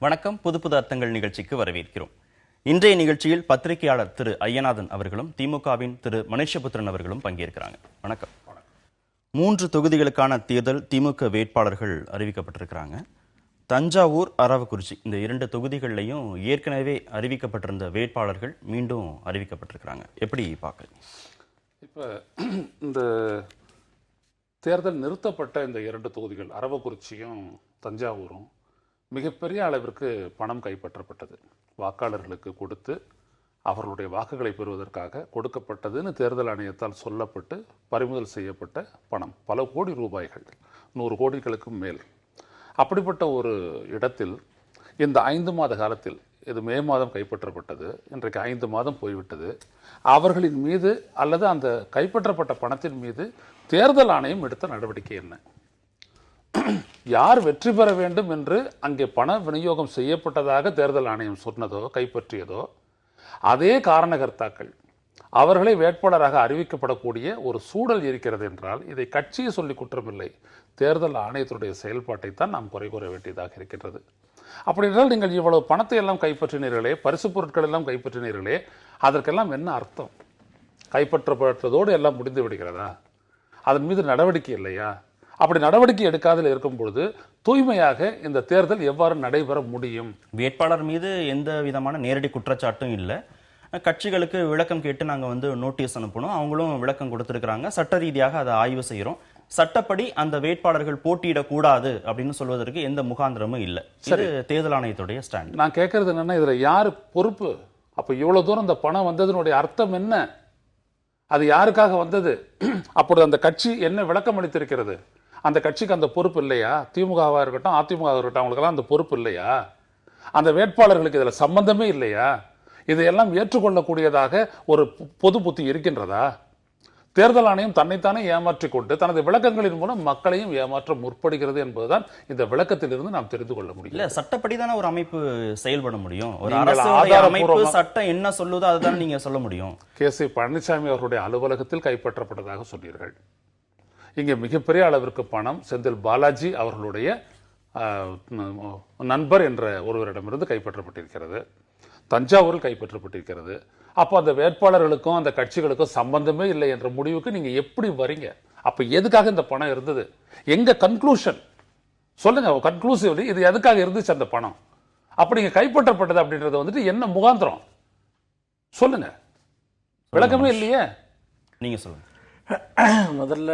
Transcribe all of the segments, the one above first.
வணக்கம். புது புது அர்த்தங்கள் நிகழ்ச்சிக்கு வரவேற்கிறோம். இன்றைய நிகழ்ச்சியில் பத்திரிகையாளர் திரு ஐயநாதன் அவர்களும் திமுகவின் திரு மனுஷபுத்திரன் அவர்களும் பங்கேற்கிறாங்க. வணக்கம். 3 தொகுதிகளுக்கான தேர்தல் திமுக வேட்பாளர்கள் அறிவிக்கப்பட்டிருக்கிறாங்க. தஞ்சாவூர், அரவக்குறிச்சி இந்த 2 தொகுதிகளிலையும் ஏற்கனவே அறிவிக்கப்பட்டிருந்த வேட்பாளர்கள் மீண்டும் அறிவிக்கப்பட்டிருக்கிறாங்க. எப்படி பார்க்குறீங்க? இப்போ இந்த தேர்தல் நிறுத்தப்பட்ட இந்த 2 தொகுதிகள் அரவக்குறிச்சியும் தஞ்சாவூரும் மிகப்பெரிய அளவிற்கு பணம் கைப்பற்றப்பட்டது. வாக்காளர்களுக்கு கொடுத்து அவர்களுடைய வாக்குகளை பெறுவதற்காக கொடுக்கப்பட்டதுன்னு தேர்தல் ஆணையத்தால் சொல்லப்பட்டு பறிமுதல் செய்யப்பட்ட பணம் பல கோடி ரூபாய்கள், 100 கோடிகளுக்கும் மேல். அப்படிப்பட்ட ஒரு இடத்தில் இந்த 5 மாத காலத்தில், இது மே மாதம் கைப்பற்றப்பட்டது, இன்றைக்கு 5 மாதம் போய்விட்டது, அவர்களின் மீது அல்லது அந்த கைப்பற்றப்பட்ட பணத்தின் மீது தேர்தல் ஆணையம் எடுத்த நடவடிக்கை என்ன? யார் வெற்றி பெற வேண்டும் என்று அங்கே பண விநியோகம் செய்யப்பட்டதாக தேர்தல் ஆணையம் சொன்னதோ கைப்பற்றியதோ அதே காரணகர்த்தாக்கள் அவர்களை வேட்பாளராக அறிவிக்கப்படக்கூடிய ஒரு சூழல் இருக்கிறது என்றால் இதை கட்சியை சொல்லி குற்றமில்லை, தேர்தல் ஆணையத்தினுடைய செயல்பாட்டை தான் நாம் குறை கூற வேண்டியதாக இருக்கின்றது. அப்படி என்றால் நீங்கள் இவ்வளவு பணத்தை எல்லாம் கைப்பற்றினீர்களே, பரிசு பொருட்கள் எல்லாம் கைப்பற்றினீர்களே, அதற்கெல்லாம் என்ன அர்த்தம்? கைப்பற்றப்பட்டதோடு எல்லாம் முடிந்து விடுகிறதா? அதன் மீது நடவடிக்கை இல்லையா? அப்படி நடவடிக்கை எடுக்காமல் இருக்கும் பொழுது தூய்மையாக இந்த தேர்தல் எவ்வாறு நடைபெற முடியும்? வேட்பாளர் மீது எந்த விதமான நேரடி குற்றச்சாட்டும் இல்லை. கட்சிகளுக்கு விளக்கம் கேட்டு நாங்கள் நோட்டீஸ் அனுப்பணும், அவங்களும் விளக்கம் கொடுத்திருக்கிறாங்க. சட்ட ரீதியாக அதை ஆய்வு செய்யறோம். சட்டப்படி அந்த வேட்பாளர்கள் போட்டியிடக்கூடாது அப்படின்னு சொல்வதற்கு எந்த முகாந்திரமும் இல்லை. இது தேர்தல் ஆணையத்துடைய ஸ்டாண்ட். நான் கேட்கறது என்னன்னா, இதுல யாரு பொறுப்பு? அப்ப இவ்வளவு தூரம் இந்த பணம் வந்ததனுடைய அர்த்தம் என்ன? அது யாருக்காக வந்தது? அப்பொழுது அந்த கட்சி என்ன விளக்கம் அளித்திருக்கிறது? அந்த கட்சிக்கு அந்த பொறுப்பு இல்லையா? திமுகவாக இருக்கட்டும், அதிமுக இருக்கட்டும், அவங்களுக்கெல்லாம் அந்த பொறுப்பு இல்லையா? அந்த வேட்பாளர்களுக்கு இதில் சம்பந்தமே இல்லையா? இதையெல்லாம் ஏற்றுக்கொள்ளக்கூடியதாக ஒரு பொது புத்தி இருக்கின்றதா? தேர்தல் ஆணையம் தன்னைத்தானே ஏமாற்றிக் கொண்டு தனது விளக்கங்களின் மூலம் மக்களையும் ஏமாற்ற முற்படுகிறது என்பதுதான் இந்த விளக்கத்திலிருந்து நாம் தெரிந்து கொள்ள முடியும். இல்ல, சட்டப்படிதானே ஒரு அமைப்பு செயல்பட முடியும். ஒரு அமைப்பு சட்டம் என்ன சொல்லுதோ அதுதான் நீங்க சொல்ல முடியும். கே.சி. பழனிசாமி அவர்களுடைய அலுவலகத்தில் கைப்பற்றப்பட்டதாக சொன்னீர்கள். இங்கே மிகப்பெரிய அளவிற்கு பணம் செந்தில் பாலாஜி அவர்களுடைய நண்பர் என்ற ஒருவரிடமிருந்து கைப்பற்றப்பட்டிருக்கிறது. தஞ்சாவூரில் கைப்பற்றப்பட்டிருக்கிறது. அப்போ அந்த வேட்பாளர்களுக்கும் அந்த கட்சிகளுக்கும் சம்பந்தமே இல்லை என்ற முடிவுக்கு நீங்க எப்படி வரீங்க? அப்ப எதுக்காக இந்த பணம் இருந்தது? எங்க கன்க்ளூஷன் சொல்லுங்க. கன்க்ளூசிவ்லி இது எதுக்காக இருந்துச்சு அந்த பணம்? அப்படி இங்க கைப்பற்றப்பட்டது அப்படின்றது என்ன முகாந்திரம் சொல்லுங்க. விளக்கமே இல்லையே. நீங்க சொல்லுங்க. முதல்ல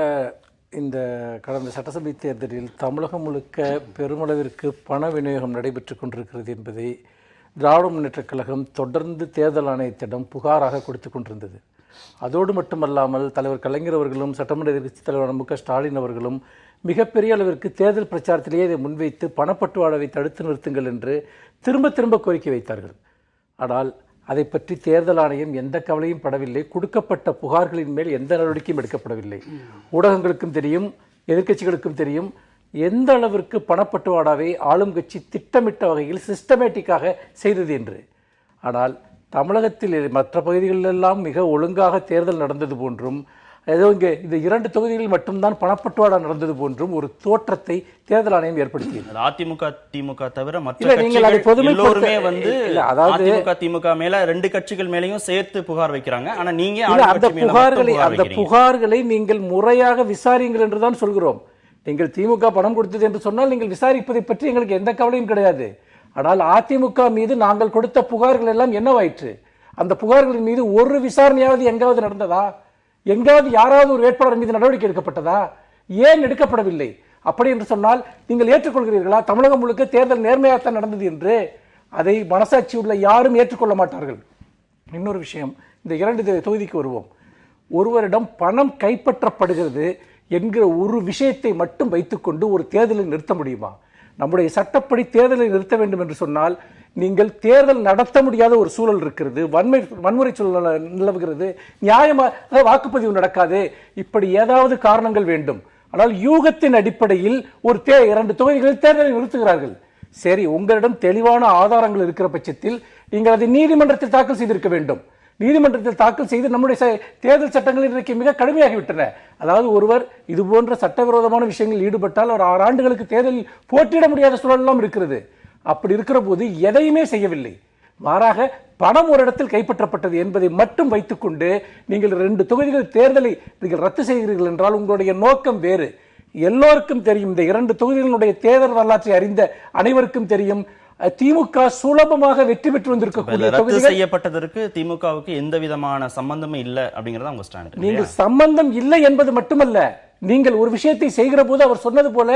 இந்த கடந்த சட்டசபை தேர்தலில் தமிழகம் முழுக்க பெருமளவிற்கு பண விநியோகம் நடைபெற்றுக் கொண்டிருக்கிறது என்பதை திராவிட முன்னேற்றக் கழகம் தொடர்ந்து தேர்தல் ஆணையத்திடம் புகாராக கொடுத்து கொண்டிருந்தது. அதோடு மட்டுமல்லாமல் தலைவர் கலைஞர் அவர்களும் சட்டமன்ற எதிர்க்கட்சித் தலைவர் மு க ஸ்டாலின் அவர்களும் மிகப்பெரிய அளவிற்கு தேர்தல் பிரச்சாரத்திலேயே இதை முன்வைத்து பணப்பட்டுவாடாவை தடுத்து நிறுத்துங்கள் என்று திரும்ப திரும்ப கோரிக்கை வைத்தார்கள். ஆனால் அதை பற்றி தேர்தல் ஆணையம் எந்த கவலையும் படவில்லை. கொடுக்கப்பட்ட புகார்களின் மேல் எந்த நடவடிக்கையும் எடுக்கப்படவில்லை. ஊடகங்களுக்கும் தெரியும், எதிர்க்கட்சிகளுக்கும் தெரியும் எந்த அளவிற்கு பணப்பட்டுவாடாவை ஆளும் கட்சி திட்டமிட்ட வகையில் சிஸ்டமேட்டிக்காக செய்தது என்று. ஆனால் தமிழகத்தில் மற்ற பகுதிகளெல்லாம் மிக ஒழுங்காக தேர்தல் நடந்தது போன்றும், ஏதோ இங்கே இந்த 2 தொகுதிகளில் மட்டும்தான் பணப்பட்டுவாடா நடந்தது போன்றும் ஒரு தோற்றத்தை தேர்தல் ஆணையம் ஏற்படுத்தியது. அதிமுக திமுக தவிர மற்ற எல்லோருமே அதிமுக திமுக மேல 2 கட்சிகள் மேலையும் சேர்த்து புகார் வைக்கிறாங்க. ஆனா நீங்க அந்த புகார்களை நீங்கள் முறையாக விசாரியுங்கள் என்றுதான் சொல்கிறோம். நீங்கள் திமுக பணம் கொடுத்தது என்று சொன்னால் நீங்கள் விசாரிப்பதை பற்றி எங்களுக்கு எந்த கவலையும் கிடையாது. ஆனால் அதிமுக மீது நாங்கள் கொடுத்த புகார்கள் எல்லாம் என்னவாயிற்று? அந்த புகார்களின் மீது ஒரு விசாரணையாவது எங்காவது நடந்ததா? எங்காவது யாராவது ஒரு வேட்பாளர் மீது நடவடிக்கை எடுக்கப்பட்டதா? ஏன் எடுக்கப்படவில்லை? அப்படி என்று சொன்னால் நீங்கள் ஏற்றுக்கொள்கிறீர்களா தமிழகம் முழுக்க தேர்தல் நேர்மையாகத்தான் நடந்தது என்று? அதை மனசாட்சி உள்ள யாரும் ஏற்றுக்கொள்ள மாட்டார்கள். இன்னொரு விஷயம், இந்த 2 தொகுதிக்கு வருவோம். ஒருவரிடம் பணம் கைப்பற்றப்படுகிறது என்கிற ஒரு விஷயத்தை மட்டும் வைத்துக்கொண்டு ஒரு தேர்தலை நிறுத்த முடியுமா? நம்முடைய சட்டப்படி தேர்தலை நிறுத்த வேண்டும் என்று சொன்னால் நீங்கள் தேர்தல் நடத்த முடியாத ஒரு சூழல் இருக்கிறது, வன்முறை சூழல் நிலவுகிறது, நியாயமாக வாக்குப்பதிவு நடக்காது, இப்படி ஏதாவது காரணங்கள் வேண்டும். ஆனால் யூகத்தின் அடிப்படையில் ஒரு 2 தொகுதிகளில் தேர்தலை நிறுத்துகிறார்கள். சரி, உங்களிடம் தெளிவான ஆதாரங்கள் இருக்கிற பட்சத்தில் நீங்கள் அதை நீதிமன்றத்தில் தாக்கல் செய்திருக்க வேண்டும். நீதிமன்றத்தில் தாக்கல் செய்து நம்முடைய தேர்தல் சட்டங்கள் இன்றைக்கு மிக கடுமையாகிவிட்டன. அதாவது ஒருவர் இது போன்ற சட்டவிரோதமான விஷயங்களில் ஈடுபட்டால் அவர் 6 ஆண்டுகளுக்கு தேர்தலில் போட்டியிட முடியாத சூழல் எல்லாம் இருக்கிறது. அப்படி இருக்கிற போது எதையுமே செய்யவில்லை. மாறாக பணம் ஒரு இடத்தில் கைப்பற்றப்பட்டது என்பதை மட்டும் வைத்துக்கொண்டு நீங்கள் 2 தொகுதிகள் தேர்தலை நீங்கள் ரத்து செய்கிறீர்கள் என்றால் உங்களுடைய நோக்கம் வேறு. எல்லோருக்கும் தெரியும், இந்த 2 தொகுதிகளுடைய தேர்தல் வரலாற்றை அறிந்த அனைவருக்கும் தெரியும், திமுக சுலபமாக வெற்றி பெற்று வந்திருக்கக்கூடிய தொகுதிகள் செய்யப்பட்டதற்கு திமுகவுக்கு எந்த விதமான சம்பந்தமும் இல்ல அப்படிங்கறது உங்க ஸ்டாண்ட். நீங்கள் சம்பந்தம் இல்லை என்பது மட்டுமல்ல, நீங்கள் ஒரு விஷயத்தை செய்கிற போது அவர் சொன்னது போல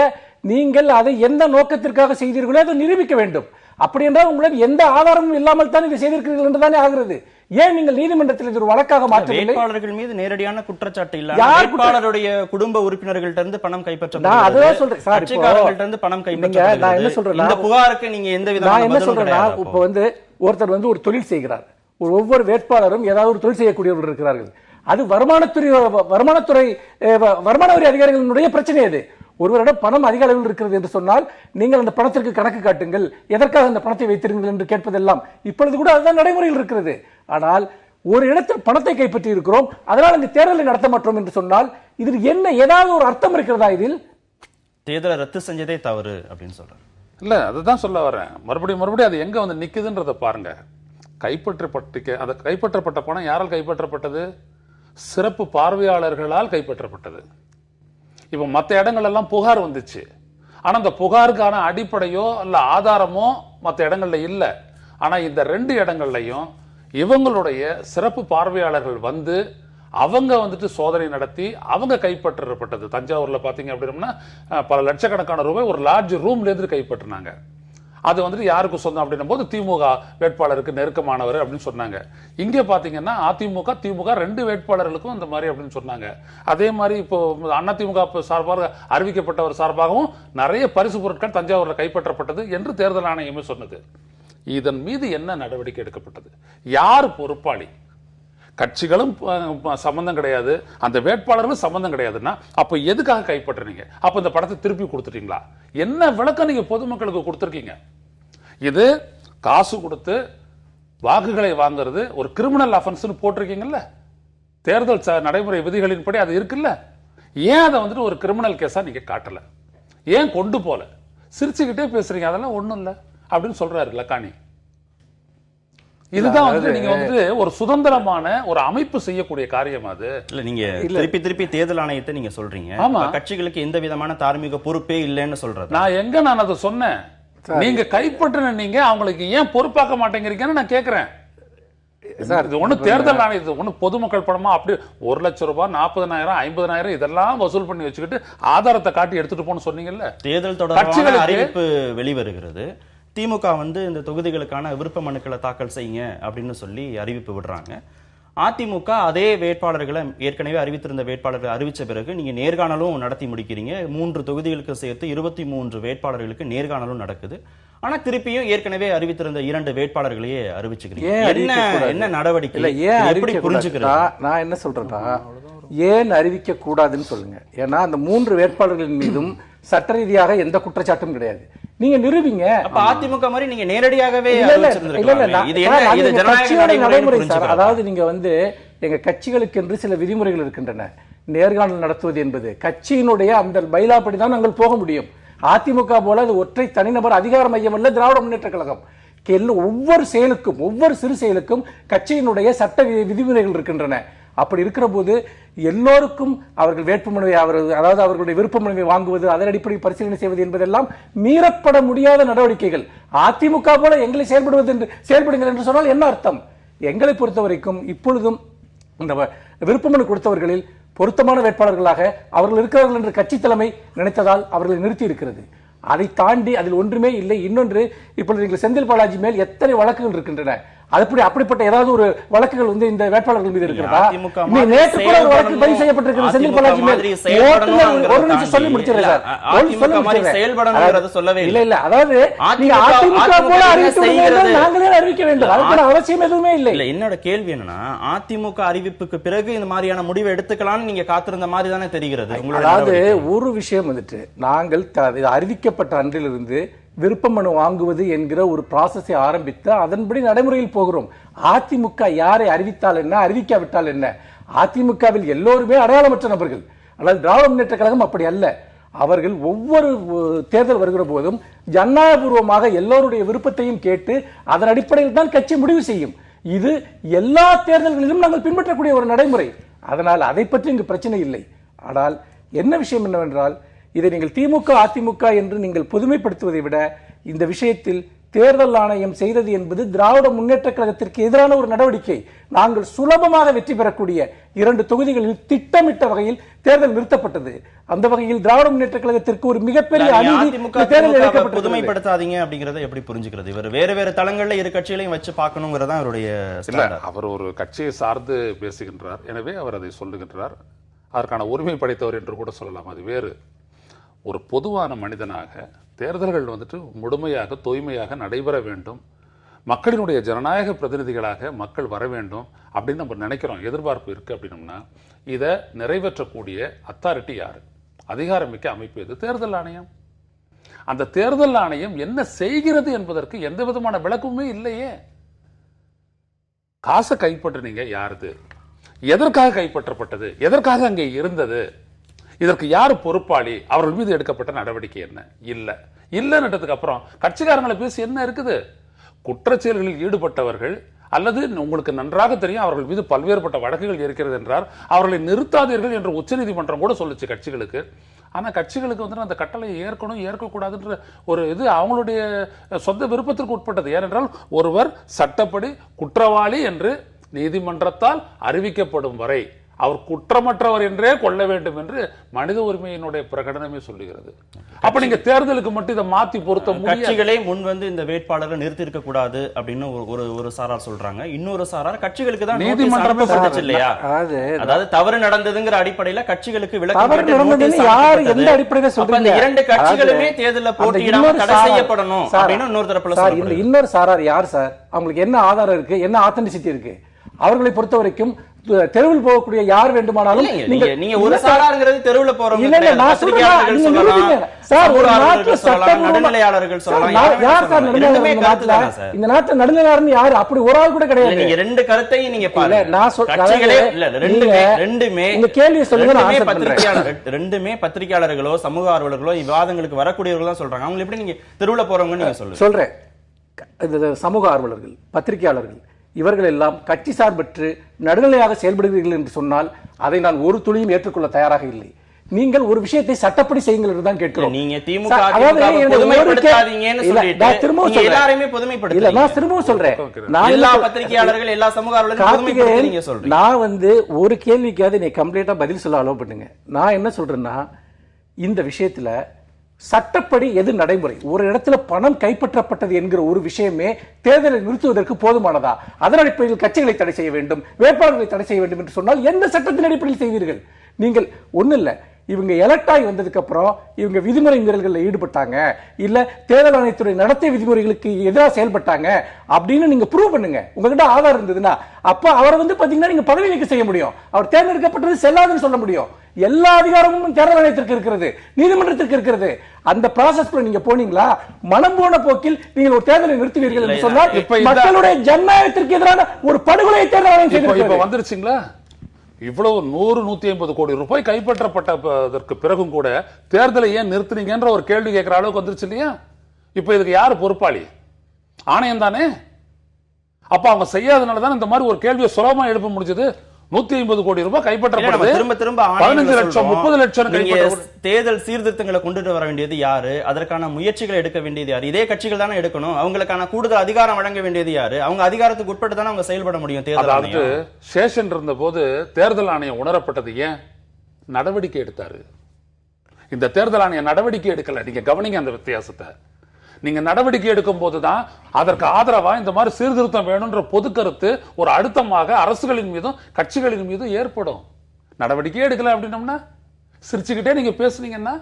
நீங்கள் அதை எந்த நோக்கத்திற்காக செய்தீர்களோ அதை நிரூபிக்க வேண்டும். அப்படி என்றால் உங்களிடம் எந்த ஆதாரமும் இல்லாமல் தான் இதை செய்திருக்கிறீர்கள் என்றுதானே ஆகிறது. ஏன் நீங்கள் நீதிமன்றத்தில் இது ஒரு வழக்காக மாற்றவில்லை? வேட்பாளர்கள் மீது நேரடியான குற்றச்சாட்டு இல்ல, வேட்பாளருடைய குடும்ப உறுப்பினர்கள்ட்ட இருந்து பணம் கைப்பற்றப்பட்டது, நான் அதுதான் சொல்றேன் சார். கட்சிக்காரர்கள்ட்ட இருந்து பணம் கைப்பற்றப்பட்டது. நான் என்ன சொல்றேன், இந்த புகாருக்கு நீங்க எந்த விதமான என்ன சொல்றேன்னா, இப்ப ஒருத்தர் ஒரு தொழில் செய்கிறார், ஒவ்வொரு வேட்பாளரும் ஏதாவது ஒரு தொழில் செய்யக்கூடியவர்கள் இருக்கிறார்கள். அது வருமான வரி அதிகாரிகளுடைய பிரச்சனை. அது ஒருவரிடம் பணம் அதிக அளவில் இருக்கிறது என்று சொன்னால் நீங்கள் அந்த பணத்திற்கு கணக்கு காட்டுங்கள், எதற்காக அந்த பணத்தை வைத்திருங்கள் என்று கேட்பதெல்லாம் இப்பொழுது கூட அதுதான் நடைமுறையில் இருக்கிறது. ஆனால் ஒரு இடத்தில் பணத்தை கைப்பற்றி இருக்கிறோம், அதனால் இந்த தேர்தலை நடத்த மாட்டோம் என்று சொன்னால் இதில் என்ன ஏதாவது ஒரு அர்த்தம் இருக்கிறதா? இதில் தேர்தலை ரத்து செஞ்சதே தவறு அப்படின்னு சொல்றேன். இல்ல, அதுதான் சொல்ல வரேன். மறுபடியும் அது எங்க வந்து நிக்குதுன்றத பாருங்க. கைப்பற்றப்பட்ட பணம் யாரால் கைப்பற்றப்பட்டது? சிறப்பு பார்வையாளர்களால் கைப்பற்றப்பட்டது. இப்ப மற்ற இடங்கள் எல்லாம் புகார் வந்துச்சு, ஆனா அந்த புகாருக்கான அடிப்படையோ அல்ல ஆதாரமோ மற்ற இடங்கள்ல இல்ல. ஆனா இந்த 2 இடங்கள்லையும் இவங்களுடைய சிறப்பு பார்வையாளர்கள் வந்து அவங்க சோதனை நடத்தி அவங்க கைப்பற்றப்பட்டது. தஞ்சாவூர்ல பாத்தீங்க அப்படின்னா பல லட்சக்கணக்கான ரூபாய் ஒரு லார்ஜ் ரூம்ல இருந்து கைப்பற்றினாங்க. அது யாருக்கு சொந்தம் அப்படின்னும் போது திமுக வேட்பாளருக்கு நெருக்கமானவர் அப்படின்னு சொன்னாங்க. இங்க பாத்தீங்கன்னா அதிமுக திமுக 2 வேட்பாளர்களுக்கும் இந்த மாதிரி அப்படின்னு சொன்னாங்க. அதே மாதிரி இப்போ அதிமுக சார்பாக அறிவிக்கப்பட்டவர் சார்பாகவும் நிறைய பரிசு பொருட்கள் தஞ்சாவூர்ல கைப்பற்றப்பட்டது என்று தேர்தல் ஆணையமே சொன்னது. இதன் மீது என்ன நடவடிக்கை எடுக்கப்பட்டது? யார் பொறுப்பாளி? கட்சிகளும் சம்பந்தம் கிடையாது, அந்த வேட்பாளர்களும் சம்பந்தம் கிடையாதுன்னா அப்ப எதுக்காக கைப்பற்றுறீங்க? அப்ப இந்த படத்தை திருப்பி கொடுத்துட்டீங்களா? என்ன விளக்கம் நீங்க பொதுமக்களுக்கு கொடுத்திருக்கீங்க? இது காசு கொடுத்து வாக்குகளை வாங்குறது ஒரு கிரிமினல் அஃபென்ஸ் போட்டிருக்கீங்கல்ல, தேர்தல் நடைமுறை விதிகளின்படி அது இருக்குல்ல. ஏன் அதை ஒரு கிரிமினல் கேஸா நீங்க காட்டல? ஏன் கொண்டு போல? சிரிச்சுக்கிட்டே பேசுறீங்க, அதெல்லாம் ஒண்ணும் இல்ல அப்படின்னு சொல்றாரு லக்கானி. இதுதான் நீங்க ஒரு சுதந்திரமான ஒரு அமைப்பு செய்யக்கூடிய காரியம். அது இல்ல, நீங்க திருப்பி தேர்தல் ஆணையத்தை நீங்க சொல்றீங்க. கட்சிகளுக்கு எந்த விதமான தார்மீக பொறுப்பே இல்லைன்னு சொல்றது. நான் அதை சொன்னேன். நீங்க கைப்பற்றின நீங்க அவங்களுக்கு ஏன் பொறுப்பாக்க மாட்டேங்கிறீங்கன்னு நான் கேக்குறேன். இது ஒண்ணு தேர்தல் ஆணையத்து ஒண்ணு பொதுமக்கள் பணமா அப்படி 1 லட்சம் ரூபாய் 40,000 50,000 இதெல்லாம் வசூல் பண்ணி வச்சுக்கிட்டு ஆதாரத்தை காட்டி எடுத்துட்டு போன்னு சொன்னீங்கல்ல. தேர்தல் தொடர்பான அறிவிப்பு வெளிவருகிறது. திமுக இந்த தொகுதிகளுக்கான விருப்ப மனுக்களை தாக்கல் செய்யுங்க அப்படின்னு சொல்லி அறிவிப்பு விடுறாங்க. அதிமுக அதே வேட்பாளர்களை ஏற்கனவே அறிவித்திருந்த வேட்பாளர்களை அறிவிச்ச பிறகு நீங்க நேர்காணலும் நடத்தி முடிக்கிறீங்க. 3 தொகுதிகளுக்கு சேர்த்து 23 வேட்பாளர்களுக்கு நேர்காணலும் நடக்குது. ஆனா திருப்பியும் ஏற்கனவே அறிவித்திருந்த 2 வேட்பாளர்களையே அறிவிச்சுக்கிறீங்க. என்ன நடவடிக்கை? எப்படி புரிஞ்சுக்கிறீங்க? நான் என்ன சொல்றேன்னா, ஏன் அறிவிக்க கூடாதுன்னு சொல்லுங்க. ஏன்னா அந்த 3 வேட்பாளர்களின் மீதும் சட்ட ரீதியாக எந்த குற்றச்சாட்டும் கிடையாது. நீங்க நிரூபிங்க. அப்ப அதிமுக மாதிரி நீங்க நேரடியாகவே நடைமுறை சார். அதாவது நீங்க எங்க கட்சிகளுக்கு என்று சில விதிமுறைகள் இருக்கின்றன. நேர்காணல் நடத்துவது என்பது கட்சியினுடைய அந்த பைலாப்படி தான் நாங்கள் போக முடியும். அதிமுக போல அது ஒற்றை தனிநபர் அதிகார மையம் அல்ல திராவிட முன்னேற்ற கழகம். ஒவ்வொரு செயலுக்கும் ஒவ்வொரு சிறு செயலுக்கும் கட்சியினுடைய சட்ட விதிமுறைகள் இருக்கின்றன. அப்படி இருக்கிற போது எல்லோருக்கும் அவர்கள் வேட்புமனுவை அதாவது அவர்களுடைய விருப்ப மனுவை வாங்குவது, அதன் அடிப்படையில் பரிசீலனை செய்வது என்பதெல்லாம் மீறப்பட முடியாத நடவடிக்கைகள். அதிமுக போல எங்களை செயல்படுங்கள் என்று சொன்னால் என்ன அர்த்தம்? எங்களை பொறுத்த வரைக்கும் இப்பொழுதும் இந்த விருப்பமனு கொடுத்தவர்களில் பொருத்தமான வேட்பாளர்களாக அவர்கள் இருக்கிறார்கள் என்று கட்சி தலைமை நினைத்ததால் அவர்களை நிறுத்தி இருக்கிறது. அதை தாண்டி அதில் ஒன்றுமே இல்லை. இன்னொன்று, இப்பொழுது நீங்கள் செந்தில் பாலாஜி மேல் எத்தனை வழக்குகள் இருக்கின்றன. அப்படிப்பட்ட ஏதாவது ஒரு வழக்குகள் இந்த வேட்பாளர்கள் மீது இருக்கிறதா? நேற்று கூட ஒரு வழக்கு பதிவு செய்யப்பட்டிருக்கிறது செந்தில் பாலாஜி மேல். ஒரு நிமிஷம் சொல்லி முடிச்சிருக்கேன் சார். இல்ல இல்ல, அதாவது நீங்க அதிமுக போல அறிவித்து நாங்களே அறிவிக்க வேண்டும், அதுக்கான அவசியம் எதுவுமே இல்லை. என்னோட கேள்வி என்னன்னா, அதிமுக அறிவிப்புக்கு பிறகு இந்த மாதிரியான முடிவை எடுத்துக்கலாம்னு நீங்க காத்திருந்த மாதிரி தானே தெரிகிறது. அதாவது ஒரு விஷயம் நாங்கள் அறிவிக்கப்பட்ட அன்றிலிருந்து விருப்ப மனு வாங்குவது என்கிற ஒரு ப்ராசஸை ஆரம்பித்து அதன்படி நடைமுறையில் போகிறோம். அதிமுக யாரை அறிவித்தால் என்ன, அறிவிக்காவிட்டால் என்ன? அதிமுகவில் எல்லோருமே அடையாளமற்ற நபர்கள். ஆனால் திராவிட முன்னேற்ற கழகம் அப்படி அல்ல. அவர்கள் ஒவ்வொரு தேர்தல் வருகிற போதும் ஜனநாயகபூர்வமாக எல்லோருடைய விருப்பத்தையும் கேட்டு அதன் அடிப்படையில் தான் கட்சி முடிவு செய்யும். இது எல்லா தேர்தல்களிலும் நாங்கள் பின்பற்றக்கூடிய ஒரு நடைமுறை. அதனால் அதை பற்றி இங்கு பிரச்சனை இல்லை. ஆனால் என்ன விஷயம் என்னவென்றால், இதை நீங்கள் திமுக அதிமுக என்று நீங்கள் பொதுமைப்படுத்துவதை விட இந்த விஷயத்தில் தேர்தல் ஆணையம் செய்தது என்பது திராவிட முன்னேற்ற கழகத்திற்கு எதிரான ஒரு நடவடிக்கை. நாங்கள் சுலபமாக வெற்றி பெறக்கூடிய 2 தொகுதிகளில் திட்டமிட்ட வகையில் தேர்தல் நிறுத்தப்பட்டது. அந்த வகையில் திராவிட முன்னேற்ற கழகத்திற்கு ஒரு மிகப்பெரிய அநீதி. பொதுமைப்படுத்தாதீங்க அப்படிங்கறத எப்படி புரிஞ்சுக்கிறது? இவர் வேற தளங்கள்ல இரு கட்சிகளையும் வச்சு பார்க்கணுங்கிறதா அவருடைய. அவர் ஒரு கட்சியை சார்ந்து பேசுகின்றார், எனவே அவர் அதை சொல்லுகின்றார். அதற்கான உரிமை படைத்தவர் என்று கூட சொல்லலாம். அது வேறு. ஒரு பொதுவான மனிதனாக தேர்தல்கள் முழுமையாக தூய்மையாக நடைபெற வேண்டும், மக்களினுடைய ஜனநாயக பிரதிநிதிகளாக மக்கள் வர வேண்டும் அப்படின்னு நம்ம நினைக்கிறோம், எதிர்பார்ப்பு இருக்கு. அப்படின்னம்னா இதை நிறைவேற்றக்கூடிய அத்தாரிட்டி யாரு? அதிகாரமிக்க அமைப்பு எது? தேர்தல் ஆணையம். அந்த தேர்தல் ஆணையம் என்ன செய்கிறது என்பதற்கு எந்த விதமான விளக்கமுமே இல்லையே. காசை கைப்பற்றினீங்க, யாருது? எதற்காக கைப்பற்றப்பட்டது? எதற்காக அங்கே இருந்தது? இதற்கு யார் பொறுப்பாளி? அவர்கள் மீது எடுக்கப்பட்ட நடவடிக்கை என்ன? இல்லைன்றதுக்கு அப்புறம் கட்சிக்காரங்களை பேசி என்ன இருக்குது? குற்றச்செயல்களில் ஈடுபட்டவர்கள் அல்லது உங்களுக்கு நன்றாக தெரியும் அவர்கள் மீது பல்வேறுபட்ட வழக்குகள் இருக்கிறது என்றார், அவர்களை நிறுத்தாதீர்கள் என்று உச்சநீதிமன்றம் கூட சொல்லுச்சு கட்சிகளுக்கு. ஆனா கட்சிகளுக்கு அந்த கட்டளையை ஏற்கணும் ஏற்கக்கூடாதுன்ற ஒரு இது அவங்களுடைய சொந்த விருப்பத்திற்கு உட்பட்டது. ஏனென்றால் ஒருவர் சட்டப்படி குற்றவாளி என்று நீதிமன்றத்தால் அறிவிக்கப்படும் வரை அவர் குற்றமற்றவர் என்றே கொள்ள வேண்டும் என்று மனித உரிமையினுடைய பிரகடனமே சொல்லுகிறது. அப்ப நீங்க தேர்தலுக்கு மட்டும் இதை மாத்தி பொருத்த முடியாது. கட்சிகளே முன் இந்த வேட்பாளரை நிறுத்தி இருக்க கூடாது அப்படின்னு ஒரு சாரார் சொல்றாங்க. இன்னொரு சாரார் கட்சிகளுக்கு தான் நீதிமன்றமே சொல்லுச்சு இல்லையா? அதாவது தவறு நடந்ததுங்கிற அடிப்படையில கட்சிகளுக்கு விளக்கம் யார் எந்த அடிப்படையில சொல்றாங்க? அந்த 2 கட்சிகளுமே தேர்தல்ல போட்டியிடாம தடை செய்யப்படணும் அப்படின்னு இன்னொரு தரப்புல சொல்றாங்க. இன்னொரு சாரார் யார் சார்? அவங்களுக்கு என்ன ஆதாரம் இருக்கு? என்ன ஆத்தென்டிசிட்டி இருக்கு? அவர்களை பொறுத்த வரைக்கும் தெருவில் போகக்கூடிய யார் வேண்டுமானாலும் நீங்க ஒரு சாராருங்கிறது தெருவுல போறவங்க இல்ல நான் சொல்றேன் சார், ஒரு நாட்டுல சட்டம் நடுநிலையாளர்கள் சொல்லலாம். யார் சார் நடுநிலையாளர்? இந்த நாட்டுல நடுநிலையாளர் யாரு? அப்படி ஒரு ஆள் கூட கிடையாது. நீங்க 2 கருத்தையும் நீங்க பாருங்க. நான் சொல்றேன் ரெண்டுமே இந்த கேள்வி சொல்லுங்க நான் ஆன்சர் பண்றேன். ரெண்டுமே பத்திரிகையாளர்களோ சமூக ஆர்வலர்களோ விவாதங்களுக்கு வரக்கூடியவர்கள் தான் சொல்றாங்க. அவங்க எப்படி நீங்க தெருவுல போறவங்க நீங்க சொல்லுங்க. சொல்றேன். சமூக ஆர்வலர்கள், பத்திரிகையாளர்கள் இவர்கள் எல்லாம் கட்சி சார்பற்று நடுநிலையாக செயல்படுகிறீர்கள் என்று சொன்னால் அதை நான் ஒரு துளியும் ஏற்றுக்கொள்ள தயாராக இல்லை. நீங்கள் ஒரு விஷயத்தை சட்டப்படி செய்யுங்கள் என்று தான் கேட்கிறோம். நீங்க திமுக பொதுமைப்படுத்தாதீங்கன்னு சொல்லிட்டு எல்லாரையுமே பொதுமைப்படுத்தல. இல்ல நான் திரும்பவும் சொல்றேன், நான் எல்லா பத்திரிகையாளர்கள் எல்லா சமூக ஆர்வலர்களும் நீங்க சொல்றீங்க. நான் ஒரு கேள்விக்காவது நீ கம்ப்ளீட்டா பதில் சொல்ல அலோவ் பண்ணுங்க. நான் என்ன சொல்றேன்னா, இந்த விஷயத்துல சட்டப்படி எது நடைமுறை? ஒரு இடத்துல பணம் கைப்பற்றப்பட்டது என்கிற ஒரு விஷயமே தேர்தலை நிறுத்துவதற்கு போதுமானதா? அதன் அடிப்படையில் கட்சிகளை தடை செய்ய வேண்டும், வேட்பாளர்களை தடை செய்ய வேண்டும் என்று சொன்னால் எந்த சட்டத்தின் அடிப்படையில் செய்வீர்கள்? நீங்கள் ஒண்ணு இல்ல, இவங்க எலக்ட் ஆகி வந்ததுக்கு அப்புறம் இவங்க விதிமுறை மீறல்களில் ஈடுபட்டாங்க, இல்ல தேர்தல் ஆணையத்துறை நடத்திய விதிமுறைகளுக்கு எதிராக செயல்பட்டாங்க அப்படின்னு நீங்க ப்ரூவ் பண்ணுங்க. உங்ககிட்ட ஆதாரம் இருந்ததுன்னா அப்ப அவரை பாத்தீங்கன்னா நீங்க பதவி நீக்கம் செய்ய முடியும். அவர் தேர்ந்தெடுக்கப்பட்டது செல்லாதுன்னு சொல்ல முடியும். எல்லா அதிகாரமும் தேர்தல் ஆணையத்திற்கு இருக்கிறது, நீதிமன்றத்திற்கு இருக்கிறது. அந்த ப்ராசஸ்க்குள்ள நீங்க போனீங்களா? மனம் போன போக்கில் நீங்கள் ஒரு தேர்தலை நிறுத்துவீர்கள் என்று சொன்னால் மக்களுடைய ஜனநாயகத்திற்கு எதிரான ஒரு படுகொலையை தேர்தல் ஆணையம் செய்திருக்கிறது. வந்துருச்சுங்களா? இவ்வளவு 100-150 கோடி ரூபாய் கைப்பற்றப்பட்டதற்கு பிறகும் கூட தேர்தலை ஏன் நிறுத்தினீங்கன்ற ஒரு கேள்வி கேட்கிற அளவுக்கு வந்துருச்சு இல்லையா? இப்ப இதுக்கு யாரு பொறுப்பாளி? ஆணையம் தானே. அப்ப அவங்க செய்யாதனால தான் இந்த மாதிரி ஒரு கேள்வியை சுலபமா எழுப்ப முடிஞ்சது. 150 கோடி ரூபாய் கைப்பற்றப்படுது, திரும்ப 15 லட்சம் 30 லட்சம் தேர்தல் சீர்திருத்தங்களை கொண்டுட்டு வர வேண்டியது யாரு? அதற்கான முயற்சிகளை எடுக்க வேண்டியது யாரு? இதே கட்சிகள் தானே எடுக்கணும். அவங்களுக்கான கூடுதல் அதிகாரம் வழங்க வேண்டியது யாரு? அவங்க அதிகாரத்துக்கு உட்பட்டு தானே அவங்க செயல்பட முடியும். தேர்தல் சேஷன் இருந்த போது தேர்தல் ஆணையம் உணரப்பட்டது ஏன்? நடவடிக்கை எடுத்தாரு. இந்த தேர்தல் ஆணையம் நடவடிக்கை எடுக்கல. நீங்க கவனிங்க அந்த வித்தியாசத்தை. நீங்க நடவடிக்கை எடுக்கும் போதுதான் அதற்கு ஆதரவா இந்த மாதிரி சீர்திருத்தம் வேணும்ன்ற பொது கருத்து ஒரு அழுத்தமாக அரசுகளின் மீதும் கட்சிகளின் மீதும் ஏற்படும். நடவடிக்கை எடுக்கல அப்படின்னம்னா சிரிச்சுக்கிட்டே நீங்க பேசுனீங்கன்னா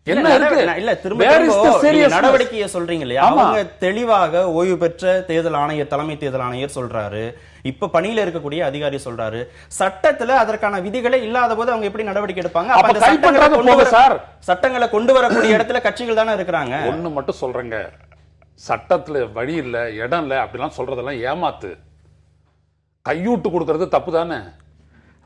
என்ன இருக்கு? இல்ல திரும்ப நடவடிக்கையை சொல்றீங்க இல்லையா? அவங்க தெளிவாக ஓய்வு பெற்ற தேர்தல் ஆணையர், தலைமை தேர்தல் ஆணையர் சொல்றாரு, இப்ப பணியில இருக்கக்கூடிய அதிகாரி சொல்றாரு, சட்டத்துல அதற்கான விதிகளே இல்லாத போது அவங்க எப்படி நடவடிக்கை எடுப்பாங்க? சட்டங்களை கொண்டு வரக்கூடிய இடத்துல கட்சிகள் தானே இருக்கிறாங்க. ஒண்ணு மட்டும் சொல்றேங்க, சட்டத்துல வழி இல்ல, இடம் இல்ல அப்படிலாம் சொல்றதெல்லாம் ஏமாத்து. கையூட்டு கொடுக்கறது தப்பு தானே.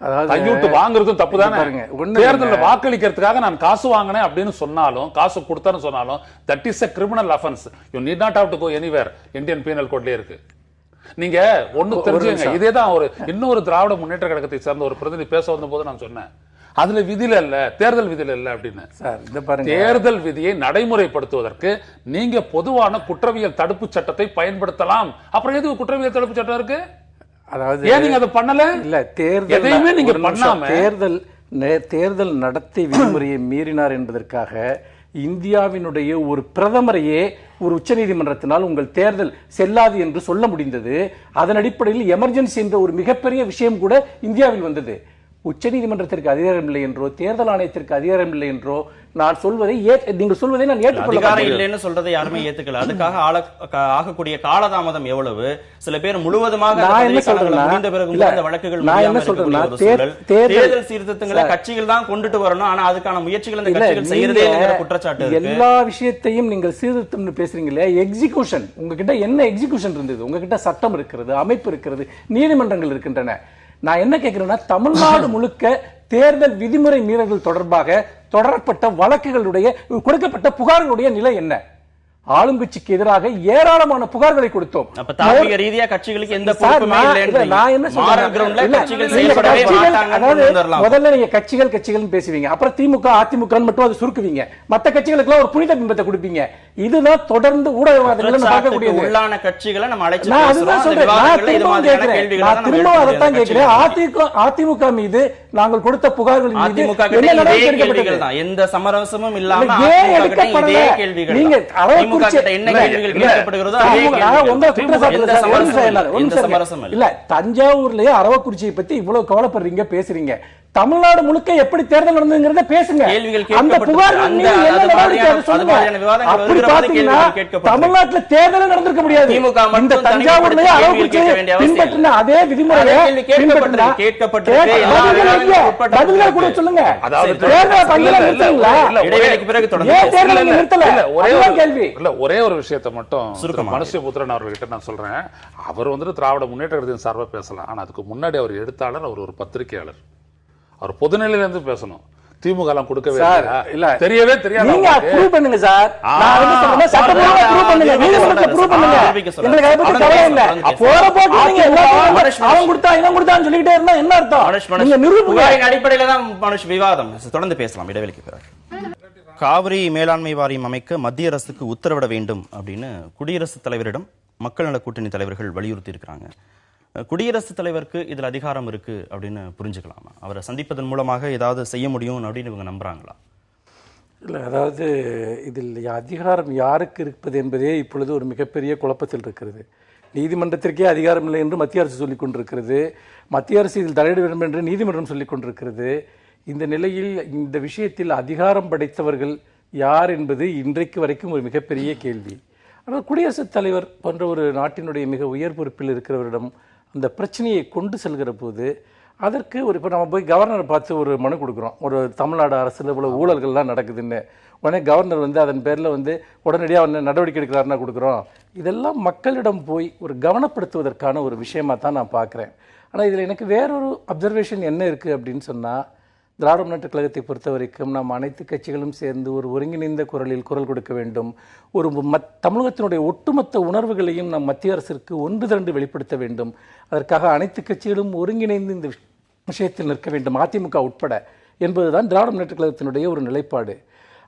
அதாவது கையூட்டு வாங்குறதும் தப்பு தானே. பாருங்க, ஒண்ணு தேர்தலில் வாக்களிக்கிறதுக்காக நான் காசு வாங்கினேன் அப்படின்னு சொன்னாலும், காசு கொடுத்தேன்னு சொன்னாலும், that is a criminal offense. You need not have to go anywhere. Indian penal கோட்லயே இருக்கு. நீங்க ஒண்ணு தெரிஞ்சுங்க, இதேதான் இன்னொரு திராவிட முன்னேற்ற கழகத்தை சேர்ந்த ஒரு பிரதிநிதி பேச வந்த போது நான் சொன்னேன், அதுல விதியில இல்ல, தேர்தல் விதியில இல்ல அப்படின்னு. தேர்தல் விதியை நடைமுறைப்படுத்துவதற்கு நீங்க பொதுவான குற்றவியல் தடுப்பு சட்டத்தை பயன்படுத்தலாம். அப்புறம் எதுக்கு குற்றவியல் தடுப்பு சட்டம் இருக்கு? அதாவது ஏன் நீங்க அதை பண்ணல? இல்ல, தேர்தல் எதையுமே நீங்க பண்ணாம தேர்தல் நடத்தை விதிமுறையை மீறினார் என்பதற்காக இந்தியாவினுடைய ஒரு பிரதமரையே ஒரு உச்சநீதிமன்றத்தினால் உங்கள் தேர்தல் செல்லாது என்று சொல்ல முடிந்தது. அதன் அடிப்படையில் எமர்ஜென்சி என்ற ஒரு மிகப்பெரிய விஷயம் கூட இந்தியாவில் வந்தது. உச்சநீதிமன்றத்திற்கு அதிகாரம் இல்லை என்றோ, தேர்தல் ஆணையத்திற்கு அதிகாரம் இல்லை என்றோ நான் சொல்வதை நீங்கள் சொல்வதை நான் ஏற்றுக்கொள்ள அதிகாரம் இல்லைன்னு சொல்றதை யாருமே ஏத்துக்கல. அதுக்காக ஆகக்கூடிய காலதாமதம் எவ்வளவு? சில பேர் முழுவதுமாக வழக்குகள் தேர்தல் சீர்திருத்தங்களை கட்சிகள் தான் கொண்டுட்டு வரணும், ஆனா அதுக்கான முயற்சிகள் இந்த கட்சிகள் செய்யறதே இல்லைங்கிற குற்றச்சாட்டு. எல்லா விஷயத்தையும் நீங்கள் சீர்திருத்தம் பேசுறீங்களே, எக்ஸிகியூஷன் உங்ககிட்ட என்ன எக்ஸிகியூஷன் இருந்தது? உங்ககிட்ட சட்டம் இருக்கிறது, அமைப்பு இருக்கிறது, நீதிமன்றங்கள் இருக்கின்றன. நான் என்ன கேட்கிறேன்னா, தமிழ்நாடு முழுக்க தேர்தல் விதிமுறை மீறல்கள் தொடர்பாக தொடரப்பட்ட வழக்குகளுடைய கொடுக்கப்பட்ட புகார்களுடைய நிலை என்ன? ஆளுங்கட்சிக்கு எதிராக ஏராளமான புகார்களை கொடுத்தோம். அப்ப தார்மீக ரீதியா கட்சிகளுக்கு எந்த பொறுப்புமே இல்லை. நான் என்ன முதல்ல நீங்க கட்சிகள் பேசுவீங்க, அப்புறம் திமுக அதிமுக மட்டும் அது சுருக்குவீங்க, மத்த கட்சிகளுக்கு ஒரு புனித பிம்பத்தை கொடுப்பீங்க. இதுதான் தொடர்ந்து ஊடகவாதங்கள் பார்க்கக்கூடியது. உள்ளான கட்சிகளை நம்ம அழைச்சு திரும்ப அதைத்தான் கேட்கிறேன். அதிமுக மீது நாங்கள் கொடுத்த புகார்கள் எந்த சமரசமும் இல்லாம நீங்க தஞ்சாவூர்லயே அரவக்குறிச்சியை பத்தி இவ்வளவு கவலைப்படுறீங்க, பேசுறீங்க. தமிழ்நாடு முழுக்க எப்படி தேர்தல் நடந்ததுங்கிறத பேசுங்க. அந்த புகார்கள் தமிழ்நாட்டில் தேர்தல் நடந்திருக்க முடியாது. இந்த தஞ்சாவூர்லயே அரவக்குறிச்சியை பின்பற்றின அதே விதிமுறையை பதில்கள் கூட சொல்லுங்க. ஒரே ஒரு விஷயத்தை மட்டும் மனுஷபுத்திரன் அவர்கிட்ட நான் சொல்றேன். அவர் திராவிட முன்னேற்ற கழகத்தின் சார்பா பேசலாம், ஆனா அதுக்கு முன்னாடி அவர் எழுத்தாளர், அவர் ஒரு பத்திரிகையாளர். அவர் பொதுநிலையில இருந்து பேசணும். திமுக எல்லாம் கொடுக்கவே இல்ல, தெரியவே தெரியாது. நீங்க ப்ரூவ் பண்ணுங்க சார். நான் என்ன சொல்றேன், சட்டப்பூர்வமா ப்ரூவ் பண்ணுங்க, நீதிமன்றத்துல ப்ரூவ் பண்ணுங்க. எங்களுக்கு அதை பத்தி கவலை இல்ல. போற போக்கு நீங்க அவன் கொடுத்தா இவன் கொடுத்தான்னு சொல்லிட்டே இருந்தா என்ன அர்த்தம்? நீங்க நிரூபணம் அடிப்படையில தான் மனுஷ் விவாதம். தொடர்ந்து பேசலாம் இடைவெளிக்கு பிறகு. காவிரி மேலாண்மை வாரியம் அமைக்க மத்திய அரசுக்கு உத்தரவிட வேண்டும் அப்படின்னு குடியரசுத் தலைவரிடம் மக்கள் நல கூட்டணி தலைவர்கள் வலியுறுத்தி இருக்கிறாங்க. குடியரசுத் தலைவருக்கு இதில் அதிகாரம் இருக்கு அப்படின்னு புரிஞ்சுக்கலாமா? அவரை சந்திப்பதன் மூலமாக ஏதாவது செய்ய முடியும் அப்படின்னு இவங்க நம்புறாங்களா? இல்லை, அதாவது இதில் அதிகாரம் யாருக்கு இருப்பது என்பதே இப்பொழுது ஒரு மிகப்பெரிய குழப்பத்தில் இருக்கிறது. நீதிமன்றத்திற்கே அதிகாரம் இல்லை என்று மத்திய அரசு சொல்லிக் கொண்டிருக்கிறது. மத்திய அரசு இதில் தலையிட வேண்டும் என்று நீதிமன்றம் சொல்லிக் கொண்டிருக்கிறது. இந்த நிலையில் இந்த விஷயத்தில் அதிகாரம் படைத்தவர்கள் யார் என்பது இன்றைக்கு வரைக்கும் ஒரு மிகப்பெரிய கேள்வி. ஆனால் குடியரசுத் தலைவர் போன்ற ஒரு நாட்டினுடைய மிக உயர் பொறுப்பில் இருக்கிறவரிடம் அந்த பிரச்சனையை கொண்டு செல்கிற போது அதற்கு இப்போ நம்ம போய் கவர்னரை பார்த்து ஒரு மனு கொடுக்குறோம், ஒரு தமிழ்நாடு அரசில் இவ்வளோ ஊழல்கள்லாம் நடக்குதுன்னு. உடனே கவர்னர் அதன் பேரில் உடனடியாக நடவடிக்கை எடுக்கிறாருன்னா கொடுக்குறோம். இதெல்லாம் மக்களிடம் போய் ஒரு கவனப்படுத்துவதற்கான ஒரு விஷயமா தான் நான் பார்க்குறேன். ஆனால் இதில் எனக்கு வேறொரு அப்சர்வேஷன் என்ன இருக்குது அப்படின்னு சொன்னால், திராவிட முன்னேற்ற கழகத்தை பொறுத்த வரைக்கும் நாம் அனைத்து கட்சிகளும் சேர்ந்து ஒரு ஒருங்கிணைந்த குரலில் குரல் கொடுக்க வேண்டும். ஒரு தமிழகத்தினுடைய ஒட்டுமொத்த உணர்வுகளையும் நாம் மத்திய அரசிற்கு ஒன்று திரண்டு வெளிப்படுத்த வேண்டும். அதற்காக அனைத்து கட்சிகளும் ஒருங்கிணைந்து இந்த விஷயத்தில் நிற்க வேண்டும், அதிமுக உட்பட, என்பதுதான் திராவிட முன்னேற்ற கழகத்தினுடைய ஒரு நிலைப்பாடு.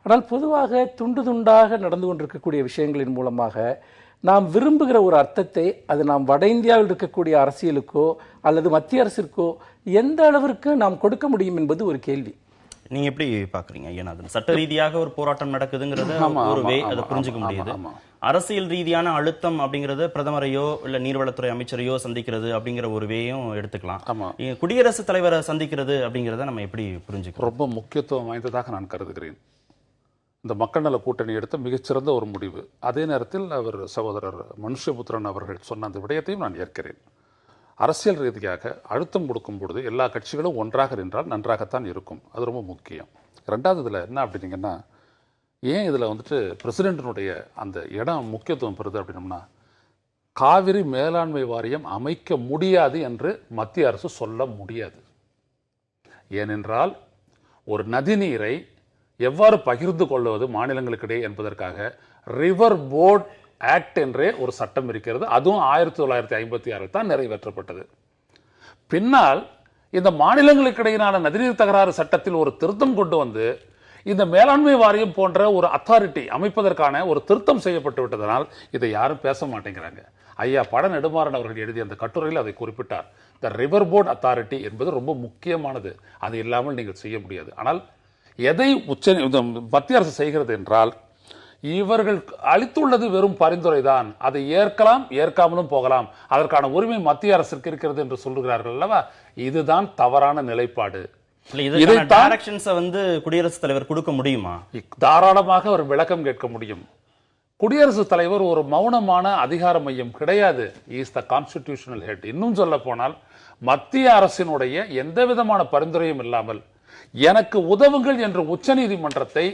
ஆனால் பொதுவாக துண்டு துண்டாக நடந்து கொண்டிருக்கக்கூடிய விஷயங்களின் மூலமாக நாம் விரும்புகிற ஒரு அர்த்தத்தை அது நாம் வட இந்தியாவில் இருக்கக்கூடிய அரசியலுக்கோ அல்லது மத்திய அரசிற்கோ எந்த அளவிற்கு நாம் கொடுக்க முடியும் என்பது ஒரு கேள்வி. நீங்க எப்படி பாக்குறீங்க? ஏன்னா சட்ட ரீதியாக ஒரு போராட்டம் நடக்குதுங்கிறது ஒரு வே, அதை புரிஞ்சுக்க முடியுது. அரசியல் ரீதியான அழுத்தம் அப்படிங்கறது பிரதமரையோ இல்ல நீர்வளத்துறை அமைச்சரையோ சந்திக்கிறது அப்படிங்கிற ஒரு வேயும் எடுத்துக்கலாம். குடியரசுத் தலைவரை சந்திக்கிறது அப்படிங்கறத நம்ம எப்படி புரிஞ்சுக்கலாம்? ரொம்ப முக்கியத்துவம் வாய்ந்ததாக நான் கருதுகிறேன். இந்த மக்கள் நல கூட்டணி எடுத்த மிகச்சிறந்த ஒரு முடிவு. அதே நேரத்தில் அவர் சகோதரர் மனுஷபுத்திரன் அவர்கள் சொன்ன அந்த விடயத்தையும் நான் ஏற்கிறேன். அரசியல் ரீதியாக அழுத்தம் கொடுக்கும் பொழுது எல்லா கட்சிகளும் ஒன்றாக நின்றால் நன்றாகத்தான் இருக்கும். அது ரொம்ப முக்கியம். ரெண்டாவது இதில் என்ன அப்படின்னீங்கன்னா, ஏன் இதில் பிரசிடென்டினுடைய அந்த இடம் முக்கியத்துவம் பெறுது அப்படின்னம்னா, காவிரி மேலாண்மை வாரியம் அமைக்க முடியாது என்று மத்திய அரசு சொல்ல முடியாது. ஏனென்றால் ஒரு நதிநீரை எவ்வாறு பகிர்ந்து கொள்வது மாநிலங்களுக்கிடையே என்பதற்காக ரிவர் போர்ட் ஆக்ட் என்றே ஒரு சட்டம் இருக்கிறது. அதுவும் 1956 தான் நிறைவேற்றப்பட்டது. பின்னால் இந்த மாநிலங்களுக்கிடையிலான நதிநீர் தகராறு சட்டத்தில் ஒரு திருத்தம் கொண்டு வந்து இந்த மேலாண்மை வாரியம் போன்ற ஒரு அத்தாரிட்டி அமைப்பதற்கான ஒரு திருத்தம் செய்யப்பட்டு விட்டதனால் இதை யாரும் பேச மாட்டேங்கிறாங்க. ஐயா பட நெடுமாறன் அவர்கள் எழுதிய அந்த கட்டுரையில் அதை குறிப்பிட்டார். த ரிவர் போர்ட் அத்தாரிட்டி என்பது ரொம்ப முக்கியமானது. அது இல்லாமல் நீங்கள் செய்ய முடியாது. ஆனால் எதை மத்திய அரசு செய்கிறது என்றால், இவர்கள் அளித்துள்ளது வெறும் பரிந்துரை தான், அதை ஏற்கலாம் ஏற்காமலும் போகலாம், அதற்கான உரிமை மத்திய அரசுக்கு இருக்கிறது என்று சொல்லுகிறார்கள் அல்லவா? இதுதான் தவறான நிலைப்பாடு. குடியரசுத் தலைவர் கொடுக்க முடியுமா? தாராளமாக ஒரு விளக்கம் கேட்க முடியும். குடியரசுத் தலைவர் ஒரு மௌனமான அதிகார மையம் கிடையாது. Is the constitutional head. இன்னும் சொல்ல போனால் மத்திய அரசினுடைய எந்த விதமான பரிந்துரையும் இல்லாமல் எனக்கு உதவுங்கள் என்று உச்சநீதிமன்றத்தை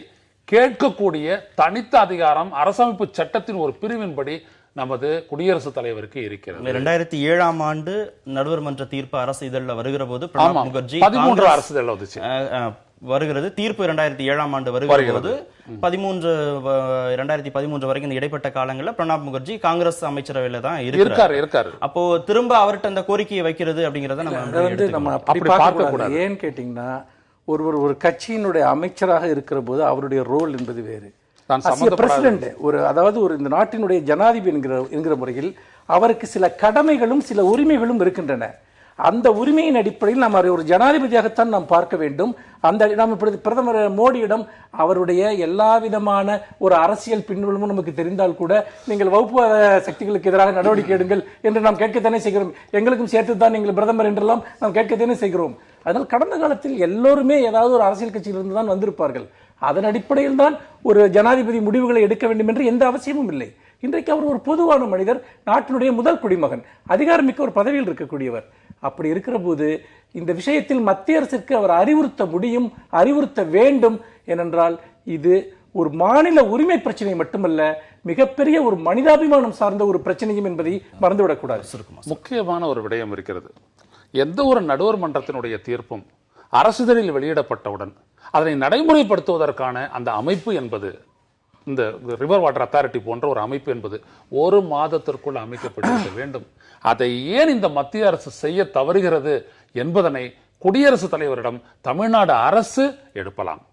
கேட்கக்கூடிய தனித்த அதிகாரம் அரசமைப்பு சட்டத்தின் ஒரு பிரிவின்படி நமது குடியரசுத் தலைவருக்கு இருக்கிறது. 2007ஆம் ஆண்டு நடுவர் மன்ற தீர்ப்பு அரசு இதழில் வருகிற போது பிரணாப் முகர்ஜி 13 அரசு இதழில் வந்துச்சு வருகிறது. தீர்ப்பு 2007ஆம் ஆண்டு வருகிற போது 2013 வரைக்கும் இந்த இடைப்பட்ட காலங்களில் பிரணாப் முகர்ஜி காங்கிரஸ் அமைச்சரவையில தான் இருக்காரு. அப்போ திரும்ப அவர்கிட்ட அந்த கோரிக்கையை வைக்கிறது அப்படிங்கறத நம்ம அப்படி பார்க்க கூடாது. ஏன்னு கேட்டீங்கன்னா, ஒரு கட்சியினுடைய அமைச்சராக இருக்கிற போது அவருடைய ரோல் என்பது வேறு. பிரசிடென்ட் அதாவது இந்த நாட்டினுடைய ஜனாதிபதி என்கிற முறையில் அவருக்கு சில கடமைகளும் சில உரிமைகளும் இருக்கின்றன. அந்த உரிமையின் அடிப்படையில் நாம் ஒரு ஜனாதிபதியாகத்தான் நாம் பார்க்க வேண்டும். நாம் பிரதமர் மோடியிடம் அவருடைய எல்லா விதமான ஒரு அரசியல் பின்புலமும் நமக்கு தெரிந்தால் கூட நீங்கள் வகுப்புவாத சக்திகளுக்கு எதிராக நடவடிக்கை எடுங்கள் என்று நாம் கேட்கத்தானே செய்கிறோம். எங்களுக்கும் சேர்த்துதான் நீங்கள் பிரதமர் என்றெல்லாம் நாம் கேட்கத்தானே செய்கிறோம். அதனால் கடந்த காலத்தில் எல்லோருமே ஏதாவது ஒரு அரசியல் கட்சியிலிருந்து தான் வந்திருப்பார்கள். அதன் அடிப்படையில் தான் ஒரு ஜனாதிபதி முடிவுகளை எடுக்க வேண்டும் என்று எந்த அவசியமும் இல்லை. இன்றைக்கு அவர் ஒரு பொதுவான மனிதர், நாட்டினுடைய முதல் குடிமகன், அதிகாரமிக்க ஒரு பதவியில் இருக்கக்கூடியவர். அப்படி இருக்கிற போது இந்த விஷயத்தில் மத்திய அரசிற்கு அவர் அறிவுறுத்த முடியும், அறிவுறுத்த வேண்டும். ஏனென்றால் இது ஒரு மாநில உரிமை பிரச்சனை மட்டுமல்ல, மிகப்பெரிய ஒரு மனிதாபிமானம் சார்ந்த ஒரு பிரச்சனையும் என்பதை மறந்துவிடக்கூடாது. முக்கியமான ஒரு விடயம் இருக்கிறது. எந்த ஒரு நடுவர் மன்றத்தினுடைய தீர்ப்பும் அரசிதழில் வெளியிடப்பட்டவுடன் அதனை நடைமுறைப்படுத்துவதற்கான அந்த அமைப்பு என்பது, இந்த ரிவர் வாட்டர் அத்தாரிட்டி போன்ற ஒரு அமைப்பு என்பது 1 மாதத்திற்குள் அமைக்கப்பட்டிருக்க வேண்டும். அதை ஏன் இந்த மத்திய அரசு செய்ய தவறுகிறது என்பதனை குடியரசுத் தலைவரிடம் தமிழ்நாடு அரசு எழுப்பலாம்.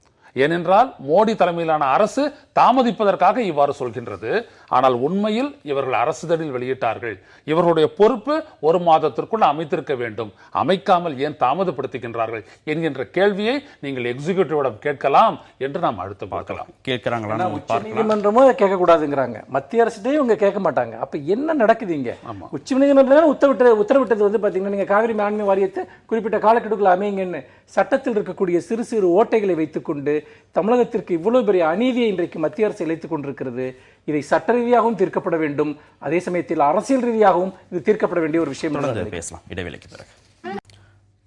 ஏனென்றால் மோடி தலைமையிலான அரசு தாமதிப்பதற்காக இவ்வாறு சொல்கின்றது. ஆனால் உண்மையில் இவர்கள் அரசிதழில் வெளியிட்டார்கள். இவர்களுடைய பொறுப்பு 1 மாதத்திற்குள் அமைத்திருக்க வேண்டும். அமைக்காமல் ஏன் தாமதப்படுத்துகின்றார்கள் என்கின்ற கேள்வியை நீங்கள் எக்ஸிகியூட்டிவிடம் கேட்கலாம் என்று நாம் அடுத்து பார்க்கலாம். கேட்கிறாங்களா? உச்சநீதிமன்றமும் கேட்க கூடாதுங்கிறாங்க, மத்திய அரசுடையும் இவங்க கேட்க மாட்டாங்க. அப்ப என்ன நடக்குதுங்க? உச்சநீதிமன்றம் உத்தரவிட்டது பாத்தீங்கன்னா, நீங்க காவிரி மேலாண்மை வாரியத்தை குறிப்பிட்ட காலக்கெடுக்குள்ள அமைங்கன்னு சட்டத்தில் இருக்கக்கூடிய சிறு சிறு ஓட்டைகளை வைத்துக் கொண்டு தமிழகத்திற்கு இவ்வளவு பெரிய அநீதியை இன்றைக்கு மத்திய அரசு இழைத்துக் கொண்டிருக்கிறது. இதை சட்ட ரீதியாகவும் தீர்க்கப்பட வேண்டும், அதே சமயத்தில் அரசியல் ரீதியாகவும் இது தீர்க்கப்பட வேண்டிய ஒரு விஷயம். பேசலாம் இடைவேளைக்கு பிறகு.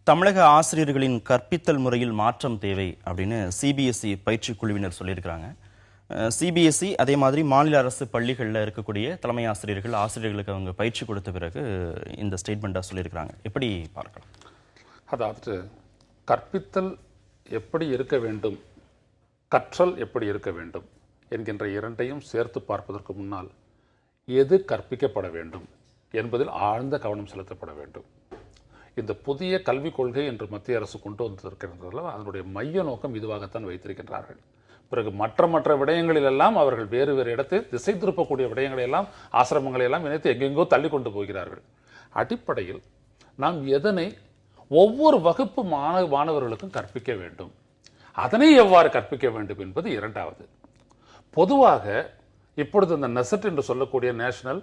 தமிழக ஆசிரியர்களின் கற்பித்தல் முறையில் மாற்றம் தேவை அப்படின்னு சிபிஎஸ்இ பயிற்சி குழுவினர் சொல்லியிருக்கிறாங்க. சிபிஎஸ்இ அதே மாதிரி மாநில அரசு பள்ளிகளில் இருக்கக்கூடிய தலைமை ஆசிரியர்களுக்கு அவங்க பயிற்சி கொடுத்த பிறகு இந்த ஸ்டேட்மெண்ட்டாக சொல்லியிருக்கிறாங்க. எப்படி பார்க்கலாம்? அதாவது கற்பித்தல் எப்படி இருக்க வேண்டும், கற்றல் எப்படி இருக்க வேண்டும் என்கின்ற இரண்டையும் சேர்த்து பார்ப்பதற்கு முன்னால் எது கற்பிக்கப்பட வேண்டும் என்பதில் ஆழ்ந்த கவனம் செலுத்தப்பட வேண்டும். இந்த புதிய கல்விக் கொள்கை என்று மத்திய அரசு கொண்டு வந்திருக்கிறதுல அதனுடைய மைய நோக்கம் இதுவாகத்தான் வைத்திருக்கின்றார்கள். பிறகு மற்ற விடயங்களிலெல்லாம் அவர்கள் வேறு இடத்தில் திசை திருப்பக்கூடிய விடயங்களை எல்லாம், ஆசிரமங்களை எல்லாம் இணைத்து எங்கெங்கோ தள்ளி கொண்டு போகிறார்கள். அடிப்படையில் நாம் எதனை ஒவ்வொரு வகுப்பு மாணவர்களுக்கும் கற்பிக்க வேண்டும், அதனை எவ்வாறு கற்பிக்க வேண்டும் என்பது இரண்டாவது. பொதுவாக இப்பொழுது இந்த நெசட் என்று சொல்லக்கூடிய national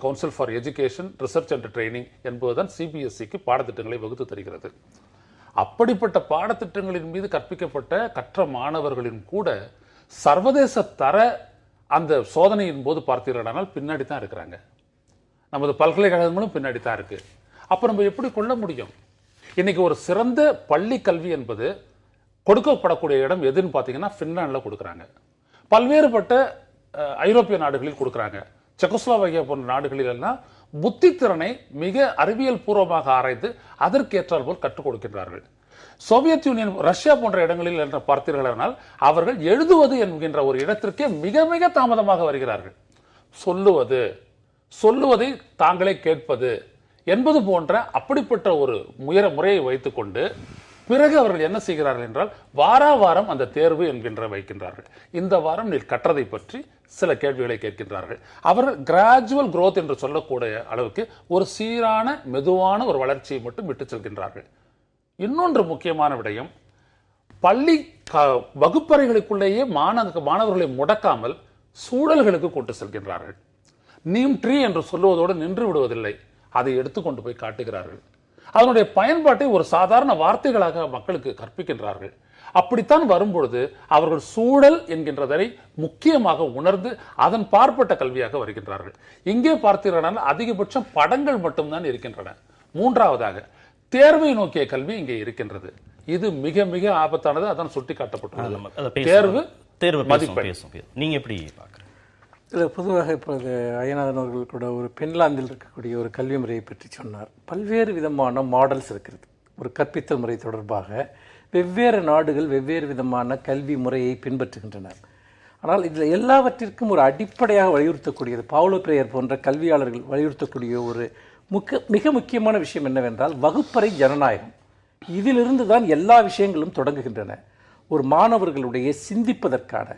council for education research and training என்பதுதான் சிபிஎஸ்இக்கு பாடத்திட்டங்களை வகுத்து தருகிறது. அப்படிப்பட்ட பாடத்திட்டங்களின் மீது கற்ற மாணவர்களின் கூட சர்வதேச தர அந்த சோதனையின் போது பார்த்தீர்களானால் பின்னாடி தான் இருக்கிறாங்க. நமது பல்கலைக்கழகங்களும் பின்னாடி தான் இருக்கு. அப்ப நம்ம எப்படி கொள்ள முடியும்? இன்னைக்கு ஒரு சிறந்த பள்ளி கல்வி என்பது கொடுக்கப்படக்கூடிய இடம் எதுன்னு பார்த்தீங்கன்னா பின்லாண்டில் கொடுக்குறாங்க, பல்வேறுபட்ட ஐரோப்பிய நாடுகளில் கொடுக்குறாங்க, செக்கோஸ்லோவாக்கியா போன்ற நாடுகளில் எல்லாம் புத்தித்திறனை மிக அறிவியல் பூர்வமாக ஆராய்ந்து அதற்கேற்றால் போல் கற்றுக் கொடுக்கின்றார்கள். சோவியத் யூனியன், ரஷ்யா போன்ற இடங்களில் என்று பார்த்தீர்களானால் அவர்கள் எழுதுவது என்கின்ற ஒரு இடத்திற்கே மிக மிக தாமதமாக வருகிறார்கள். சொல்லுவதை தாங்களே கேட்பது என்பது போன்ற அப்படிப்பட்ட ஒரு முறையை வைத்துக் கொண்டு பிறகு அவர்கள் என்ன செய்கிறார்கள் என்றால் வாரம் அந்த தேர்வு என்கின்ற வைக்கின்றார்கள். இந்த வாரம் நீ கற்றதை பற்றி சில கேள்விகளை கேட்கின்றார்கள். அவர்கள் கிராஜுவல் growth என்று சொல்லக்கூடிய அளவுக்கு ஒரு சீரான மெதுவான ஒரு வளர்ச்சியை மட்டும் விட்டு செல்கின்றார்கள். இன்னொன்று முக்கியமான விடயம், பள்ளி வகுப்பறைகளுக்குள்ளேயே மாணவர்களை முடக்காமல் சூழல்களுக்கு கொண்டு செல்கின்றார்கள். நீம் ட்ரீ என்று சொல்லுவதோடு நின்று விடுவதில்லை, அதை எடுத்துக்கொண்டு போய் காட்டுகிறார்கள். அதனுடைய பயன்பாட்டை ஒரு சாதாரண வார்த்தைகளாக மக்களுக்கு கற்பிக்கின்றார்கள். அப்படித்தான் வரும்பொழுது அவர்கள் சூழல் என்கின்றதை முக்கியமாக உணர்ந்து அதன் பார்ப்பட்ட கல்வியாக வருகின்றார்கள். இங்கே பார்த்தீர்கள் அதிகபட்சம் படங்கள் மட்டும்தான் இருக்கின்றன. மூன்றாவதாக தேர்வை நோக்கிய கல்வி இங்கே இருக்கின்றது. இது மிக மிக ஆபத்தானது. அதான் சுட்டி காட்டப்பட்டுள்ளது. தேர்வு மதிப்பெண். நீங்க எப்படி பாக்குறீங்க? இதில் பொதுவாக இப்போது அய்யநாதன் அவர்கள் கூட ஒரு பின்லாந்தில் இருக்கக்கூடிய ஒரு கல்வி முறையை பற்றி சொன்னார். பல்வேறு விதமான மாடல்ஸ் இருக்கிறது. ஒரு கற்பித்தல் முறை தொடர்பாக வெவ்வேறு நாடுகள் வெவ்வேறு விதமான கல்வி முறையை பின்பற்றுகின்றன. ஆனால் இதில் எல்லாவற்றிற்கும் ஒரு அடிப்படையாக வலியுறுத்தக்கூடியது, பாவுலோ பிரேயர் போன்ற கல்வியாளர்கள் வலியுறுத்தக்கூடிய ஒரு மிக முக்கியமான விஷயம் என்னவென்றால் வகுப்பறை ஜனநாயகம். இதிலிருந்து தான் எல்லா விஷயங்களும் தொடங்குகின்றன. ஒரு மாணவர்களுடைய சிந்திப்பதற்கான,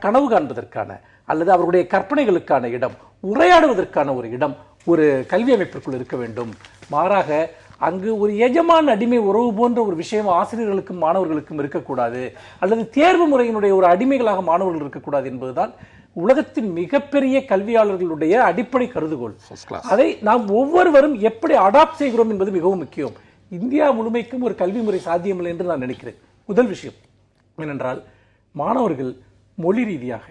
கனவு காண்பதற்கான அல்லது அவருடைய கற்பனைகளுக்கான இடம், உரையாடுவதற்கான ஒரு இடம் ஒரு கல்வி அமைப்பிற்குள் இருக்க வேண்டும். மாறாக அங்கு ஒரு எஜமான அடிமை உறவு போன்ற ஒரு விஷயம் ஆசிரியர்களுக்கும் மாணவர்களுக்கும் இருக்கக்கூடாது, அல்லது தேர்வு முறையினுடைய ஒரு அடிமைகளாக மாணவர்கள் இருக்கக்கூடாது என்பதுதான் உலகத்தின் மிகப்பெரிய கல்வியாளர்களுடைய அடிப்படை கருதுகோள். அதை நாம் ஒவ்வொருவரும் எப்படி அடாப்ட் செய்கிறோம் என்பது மிகவும் முக்கியம். இந்தியா முழுமைக்கும் ஒரு கல்வி முறை சாத்தியமில்லை என்று நான் நினைக்கிறேன். முதல் விஷயம் ஏனென்றால் மாணவர்கள் மொழி ரீதியாக,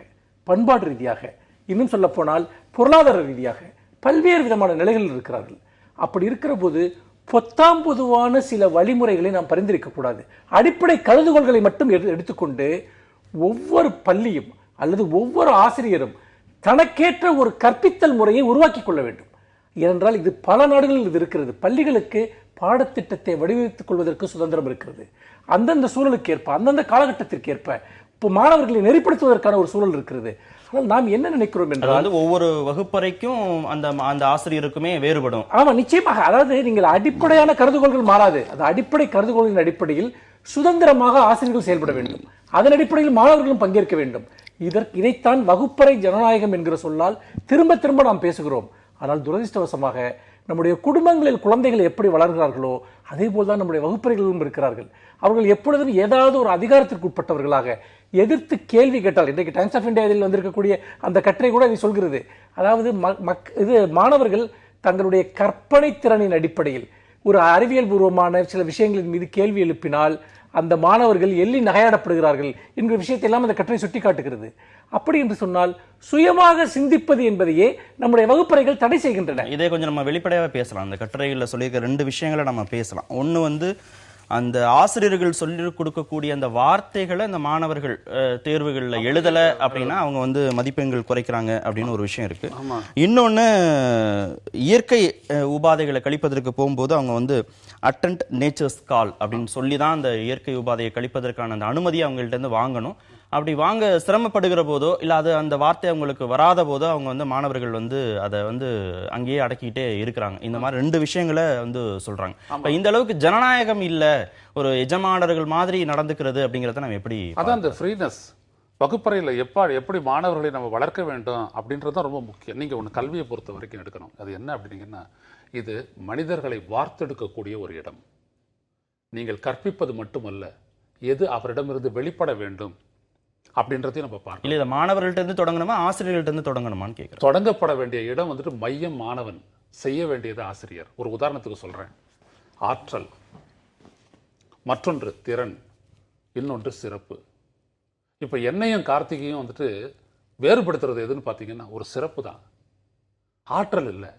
பண்பாடு ரீதியாக, இன்னும் சொல்ல போனால் பொருளாதார ரீதியாக பல்வேறு விதமான நிலைகளில் இருக்கிறார்கள். அப்படி இருக்கிற போது பொத்தாம் பொதுவான சில வழிமுறைகளை நாம் பரிந்துரைக்க கூடாது. அடிப்படை கருதுகோள்களை மட்டும் எடுத்துக்கொண்டு ஒவ்வொரு பள்ளியும் அல்லது ஒவ்வொரு ஆசிரியரும் தனக்கேற்ற ஒரு கற்பித்தல் முறையை உருவாக்கி கொள்ள வேண்டும். ஏனென்றால் இது பல நாடுகளில் இது இருக்கிறது. பள்ளிகளுக்கு பாடத்திட்டத்தை வடிவமைத்துக் கொள்வதற்கு சுதந்திரம் இருக்கிறது. அந்தந்த சூழலுக்கு ஏற்ப, அந்தந்த காலகட்டத்திற்கு ஏற்ப இப்போ மாணவர்களை நெறிப்படுத்துவதற்கான ஒரு சூழல் இருக்கிறது. ஆனால் நாம் என்ன நினைக்கிறோம் என்றால் ஒவ்வொரு வகுப்பறைக்கும் அந்த ஆசிரியருக்குமே வேறுபடும். ஆமா, நிச்சயமாக. அதாவது நீங்கள் அடிப்படையான கருதுகோள்கள் மாறாது. அது அடிப்படை கருதுகோளின் அடிப்படையில் சுதந்திரமாக ஆசிரியர்கள் செயல்பட வேண்டும். அதன் அடிப்படையில் மாணவர்களும் பங்கேற்க வேண்டும். இதைத்தான் வகுப்பறை ஜனநாயகம் என்கிற சொல்லால் திரும்ப திரும்ப நாம் பேசுகிறோம். ஆனால் துரதிர்ஷ்டவசமாக நம்முடைய குடும்பங்களில் குழந்தைகள் எப்படி வளர்கிறார்களோ அதே போல்தான் நம்முடைய வகுப்பறைகளிலும் இருக்கிறார்கள். அவர்கள் எப்பொழுதும் ஏதாவது ஒரு அதிகாரத்திற்கு உட்பட்டவர்களாக எதிர்த்து கேள்வி கேட்டால், இன்றைக்கு டைம்ஸ் ஆஃப் இந்தியாவில் வந்திருக்கக்கூடிய அந்த கட்டுரை கூட இதை சொல்கிறது. அதாவது மாணவர்கள் தங்களுடைய கற்பனை திறனின் அடிப்படையில் ஒரு அறிவியல் பூர்வமான சில விஷயங்களின் மீது கேள்வி எழுப்பினால் அந்த மாணவர்கள் எள்ளி நகையாடப்படுகிறார்கள் என்கிற விஷயத்தை எல்லாம் அந்த கட்டுரை சுட்டி காட்டுகிறது. அப்படி என்று சொன்னால் சுயமாக சிந்திப்பது என்பதையே நம்முடைய வகுப்பறைகள் தடை செய்கின்றன. இதே கொஞ்சம் நம்ம வெளிப்படையாக பேசலாம். அந்த கட்டுரைகளில் சொல்லியிருக்க ரெண்டு விஷயங்களை நம்ம பேசலாம். ஒன்று வந்து அந்த ஆசிரியர்கள் சொல்லி கொடுக்கக்கூடிய அந்த வார்த்தைகளை அந்த மாணவர்கள் தேர்வுகளில் எழுதலை அப்படின்னா அவங்க வந்து மதிப்பெண்கள் குறைக்கிறாங்க அப்படின்னு ஒரு விஷயம் இருக்கு. இன்னொன்று, இயற்கை உபாதைகளை கழிப்பதற்கு போகும்போது அவங்க வந்து அட்டெண்ட் நேச்சர்ஸ் கால் அப்படின்னு சொல்லி தான் அந்த இயற்கை உபாதையை கழிப்பதற்கான அந்த அனுமதியை அவங்கள்ட்ட இருந்து வாங்கணும். அப்படி வாங்க சிரமப்படுகிற போதோ இல்லை அது அந்த வார்த்தை அவங்களுக்கு வராத போதோ அவங்க வந்து மாணவர்கள் வந்து அதை வந்து அங்கேயே அடக்கிட்டே இருக்கிறாங்க. இந்த மாதிரி ரெண்டு விஷயங்களை வந்து சொல்றாங்க. இந்த அளவுக்கு ஜனநாயகம் இல்ல, ஒரு எஜமானர்கள் மாதிரி நடந்துக்கிறது அப்படிங்கறத நம்ம எப்படி, அதான் அந்த ஃப்ரீனஸ் வகுப்பறையில் எப்படி மாணவர்களை நம்ம வளர்க்க வேண்டும் அப்படின்றது ரொம்ப முக்கியம். நீங்க ஒன்று கல்வியை பொறுத்த வரைக்கும் எடுக்கணும். அது என்ன அப்படின்னீங்கன்னா, இது மனிதர்களை வார்த்தெடுக்கக்கூடிய ஒரு இடம். நீங்கள் கற்பிப்பது மட்டுமல்ல, எது அவரிடமிருந்து வெளிப்பட வேண்டும் அப்படின்றதையும் நம்ம பார்க்கணும். இல்ல, இதை மாணவர்கள்ட்ட இருந்து தொடங்கணுமா ஆசிரியர்கள்ட்ட இருந்து தொடங்கணுமான்னு கேட்கிறேன். தொடங்கப்பட வேண்டிய இடம் வந்துட்டு மையம் மாணவன், செய்ய வேண்டியது ஆசிரியர். ஒரு உதாரணத்துக்கு சொல்றேன். ஆற்றல், மற்றொன்று திறன், இன்னொன்று சிறப்பு. இப்ப என்னையும் கார்த்திகையும் வந்துட்டு வேறுபடுத்துறது எதுன்னு பார்த்தீங்கன்னா ஒரு சிறப்பு தான், ஆற்றல் இல்லை.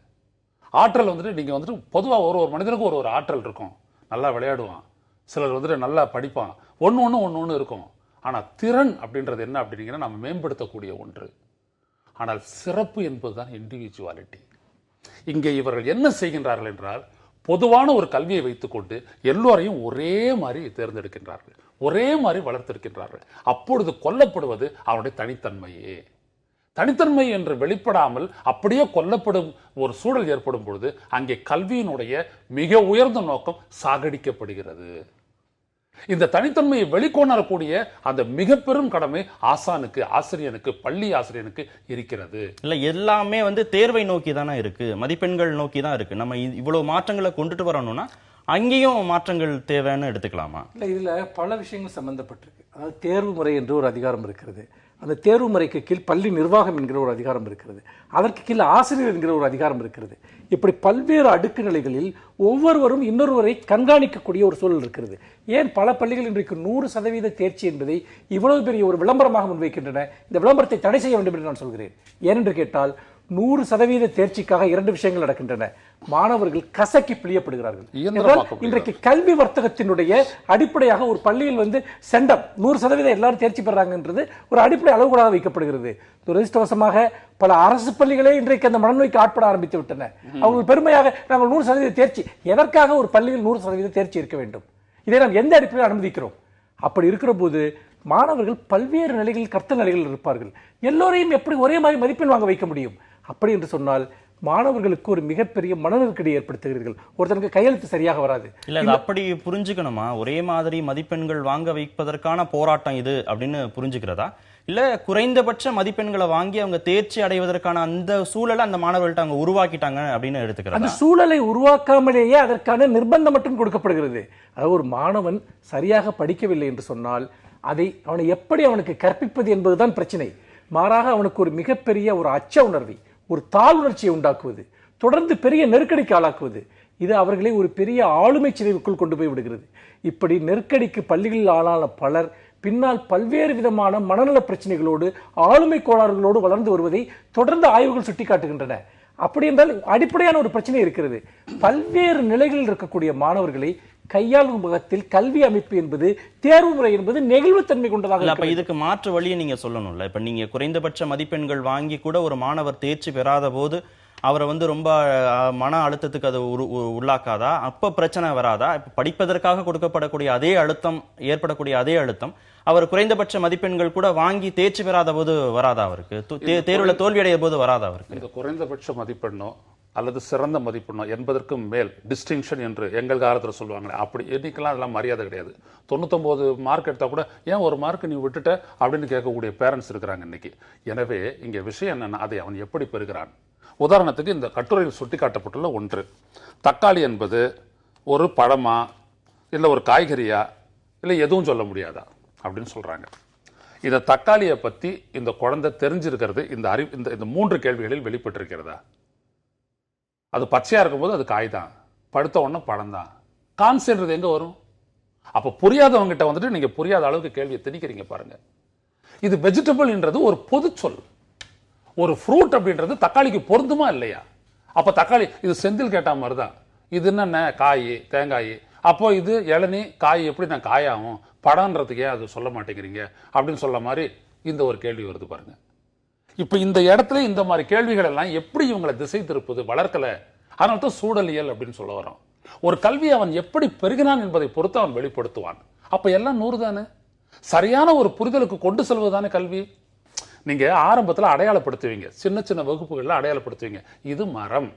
ஆற்றல் வந்துட்டு நீங்க வந்துட்டு பொதுவாக ஒரு மனிதனுக்கு ஒரு ஆற்றல் இருக்கும். நல்லா விளையாடுவான், சிலர் வந்துட்டு நல்லா படிப்பான், ஒன்று இருக்கும். ஆனால் திறன் அப்படின்றது என்ன அப்படின்னீங்கன்னா நம்ம மேம்படுத்தக்கூடிய ஒன்று. ஆனால் சிறப்பு என்பதுதான் இண்டிவிஜுவாலிட்டி. இங்கே இவர்கள் என்ன செய்கின்றார்கள் என்றால் பொதுவான ஒரு கல்வியை வைத்துக்கொண்டு எல்லோரையும் ஒரே மாதிரி தேர்ந்தெடுக்கின்றார்கள், ஒரே மாதிரி வளர்த்திருக்கின்றார்கள். அப்பொழுது கொல்லப்படுவது அவருடைய தனித்தன்மையே. தனித்தன்மை என்று வெளிப்படாமல் அப்படியே கொல்லப்படும் ஒரு சூழல் ஏற்படும் பொழுது அங்கே கல்வியினுடைய மிக உயர்ந்த நோக்கம் சாகடிக்கப்படுகிறது. இந்த தனித்தன்மையை வெளிக்கொணரக்கூடிய அந்த மிக பெரும் கடமை ஆசானுக்கு, ஆசிரியனுக்கு, பள்ளி ஆசிரியனுக்கு இருக்கிறது. இல்ல எல்லாமே தேர்வை நோக்கி தானே இருக்கு, மதிப்பெண்கள் நோக்கி தான் இருக்கு. நம்ம இவ்வளவு மாற்றங்களை கொண்டுட்டு வரணும்னா அங்கேயும் மாற்றங்கள் தேவைன்னு எடுத்துக்கலாமா? இல்ல, இதுல பல விஷயங்கள் சம்பந்தப்பட்டிருக்கு. அதாவது தேர்வு முறை என்று ஒரு அதிகாரம் இருக்கிறது. அந்த தேர்வு முறைக்கு கீழ் பள்ளி நிர்வாகம் என்கிற ஒரு அதிகாரம் இருக்கிறது. அதற்கு கீழ் ஆசிரியர் என்கிற ஒரு அதிகாரம் இருக்கிறது. இப்படி பல்வேறு அடுக்கு நிலைகளில் ஒவ்வொருவரும் இன்னொருவரை கண்காணிக்கக்கூடிய ஒரு சூழல் இருக்கிறது. ஏன் பல பள்ளிகள் இன்றைக்கு 100% தேர்ச்சி என்பதை இவ்வளவு பெரிய ஒரு விளம்பரமாக முன்வைக்கின்றன? இந்த விளம்பரத்தை தடை செய்ய வேண்டும் என்று நான் சொல்கிறேன். ஏனென்று கேட்டால் 100% தேர்ச்சிக்காக 2 விஷயங்கள் நடக்கின்றன. மாணவர்கள் கசக்கி பிழியப்படுகிறார்கள். இன்றைக்கு கல்வி வர்த்தகத்தினுடைய அடிப்படையாக ஒரு பள்ளியில் சென்டம் 100% எல்லாரும் தேர்ச்சி பெறாங்கன்றது ஒரு அடிப்படை அளவுகோலாக வைக்கப்படுகிறது. துரதிர்ஷ்டவசமாக பல அரசு பள்ளிகளே இன்றைக்கு அந்த மனநோய்க்கு ஆட்பட ஆரம்பித்து விட்டன. அவர்கள் பெருமையாக நாங்கள் 100% தேர்ச்சி. எதற்காக ஒரு பள்ளியில் 100% தேர்ச்சி இருக்க வேண்டும்? இதை நாம் எந்த அடிப்படையில் அனுமதிக்கிறோம்? அப்படி இருக்கிற போது மாணவர்கள் பல்வேறு நிலைகளில் கர்த்த நிலைகளில் இருப்பார்கள். எல்லோரையும் எப்படி ஒரே மாதிரி மதிப்பெண் வாங்க வைக்க முடியும்? அப்படி என்று சொன்னால் மாணவர்களுக்கு ஒரு மிகப்பெரிய மன நெருக்கடி ஏற்படுத்துகிறீர்கள். ஒருத்தனுக்கு கையெழுத்து சரியாக வராது. இல்ல அப்படி புரிஞ்சுக்கணுமா? ஒரே மாதிரி மதிப்பெண்கள் வாங்க வைப்பதற்கான போராட்டம் இது அப்படின்னு புரிஞ்சுக்கிறதா? இல்ல குறைந்தபட்ச மதிப்பெண்களை வாங்கி அவங்க தேர்ச்சி அடைவதற்கான அந்த சூழலை அந்த மாணவர்கள்ட்ட அவங்க உருவாக்கிட்டாங்க அப்படின்னு எடுத்துக்கிறாங்க. அந்த சூழலை உருவாக்காமலேயே அதற்கான நிர்பந்தம் மட்டும் கொடுக்கப்படுகிறது. அதாவது ஒரு மாணவன் சரியாக படிக்கவில்லை என்று சொன்னால் அதை அவனை எப்படி அவனுக்கு கற்பிப்பது என்பதுதான் பிரச்சனை. மாறாக அவனுக்கு ஒரு மிகப்பெரிய ஒரு அச்ச உணர்வை, ஒரு தாழ்வுணர்ச்சியை உண்டாக்குவது, தொடர்ந்து பெரிய நெருக்கடிக்கு ஆளாக்குவது, இது அவர்களை ஒரு பெரிய ஆளுமை சிதைவுக்குள் கொண்டு போய் விடுகிறது. இப்படி நெருக்கடிக்கு பள்ளிகளில் ஆளான பலர் பின்னால் பல்வேறு விதமான மனநல பிரச்சனைகளோடு, ஆளுமை கோளாறுகளோடு வளர்ந்து வருவதை தொடர்ந்து ஆய்வுகள் சுட்டிக்காட்டுகின்றன. அப்படி என்றால் அடிப்படையான ஒரு பிரச்சனை இருக்கிறது. பல்வேறு நிலைகளில் இருக்கக்கூடிய மாணவர்களை கையாளும் முகத்தில் கல்வி அமைப்பு என்பது, தேர்வு முறை என்பது நெகிழ்வுத்தன்மை கொண்டதாக. அப்ப இதுக்கு மாற்று வழியை நீங்க சொல்லணும்ல. இப்ப நீங்க குறைந்தபட்ச மதிப்பெண்கள் வாங்கி கூட ஒரு மாணவர் தேர்ச்சி பெறாத போது அவரை ரொம்ப மன அழுத்தத்துக்கு அது உள்ளாக்காதா? அப்ப பிரச்சனை வராதா? இப்ப படிப்பதற்காக கொடுக்கப்படக்கூடிய அதே அழுத்தம், ஏற்படக்கூடிய அதே அழுத்தம் அவர் குறைந்தபட்ச மதிப்பெண்கள் கூட வாங்கி தேர்ச்சி பெறாத போது வராதா? அவருக்கு தேர்வுல தோல்வி அடைய போது வராதா அவருக்கு? இந்த குறைந்தபட்ச மதிப்பெண்ணோ அல்லது சிறந்த மதிப்பெண்ணோ என்பதற்கும் மேல் டிஸ்டிங்ஷன் என்று எங்கள் காலத்தில் சொல்லுவாங்க. அப்படி எண்ணிக்கலாம் அதெல்லாம் மரியாதை கிடையாது. 99 மார்க் எடுத்தா கூட ஏன் ஒரு மார்க் நீ விட்டுட்ட அப்படின்னு கேட்கக்கூடிய பேரண்ட்ஸ் இருக்கிறாங்க இன்னைக்கு. எனவே இங்க விஷயம் என்னன்னா, அதை அவன் எப்படி பெறுகிறான். உதாரணத்துக்கு இந்த கட்டுரையில் சுட்டிக்காட்டப்பட்டுள்ள ஒன்று, தக்காளி என்பது ஒரு பழமா இல்லை ஒரு காய்கறியா இல்லை எதுவும் சொல்ல முடியாதா அப்படின்னு சொல்றாங்க. இந்த தக்காளியை பத்தி இந்த குழந்தை தெரிஞ்சிருக்கிறது இந்த 3 கேள்விகளில் வெளிப்பட்டிருக்கிறதா? அது பச்சையா இருக்கும்போது அது காய் தான், படுத்த உடனே பழம் தான். கான்சென்ட்றது எங்க வரும்? அப்ப புரியாதவங்கிட்ட நீங்க புரியாத அளவுக்கு கேள்வியை திணிக்கிறீங்க பாருங்க. இது வெஜிடபிள் என்றது ஒரு பொது சொல். ஒரு ஃப்ரூட் அப்படின்றது தக்காளிக்கு பொருந்துமா இல்லையா? அப்ப தக்காளி இது செந்தில் கேட்ட மாதிரி தான். இது என்னென்ன காய், தேங்காய். அப்போ இது இளநீ காய் எப்படி நான் காயாகும், படம்ன்றதுக்கே அது சொல்ல மாட்டேங்கிறீங்க அப்படின்னு சொல்ல மாதிரி இந்த ஒரு கேள்வி வருது பாருங்க. இப்ப இந்த இடத்துல இந்த மாதிரி கேள்விகள் எல்லாம் எப்படி இவங்களை திசை திருப்புது? வளர்க்கல. அதனால தான் சூழலியல் அப்படின்னு சொல்ல வரோம். ஒரு கல்வி அவன் எப்படி பெறுகிறான் என்பதை பொறுத்து அவன் வெளிப்படுத்துவான். அப்ப எல்லாம் 100 தானே. சரியான ஒரு புரிதலுக்கு கொண்டு செல்வதுதானே கல்வி. நீங்க ஆரம்பத்தில் அடையாளப்படுத்துவீங்க, சின்ன சின்ன வகுப்புகள்ல அடையாளப்படுத்துவீங்க. இது மரம்,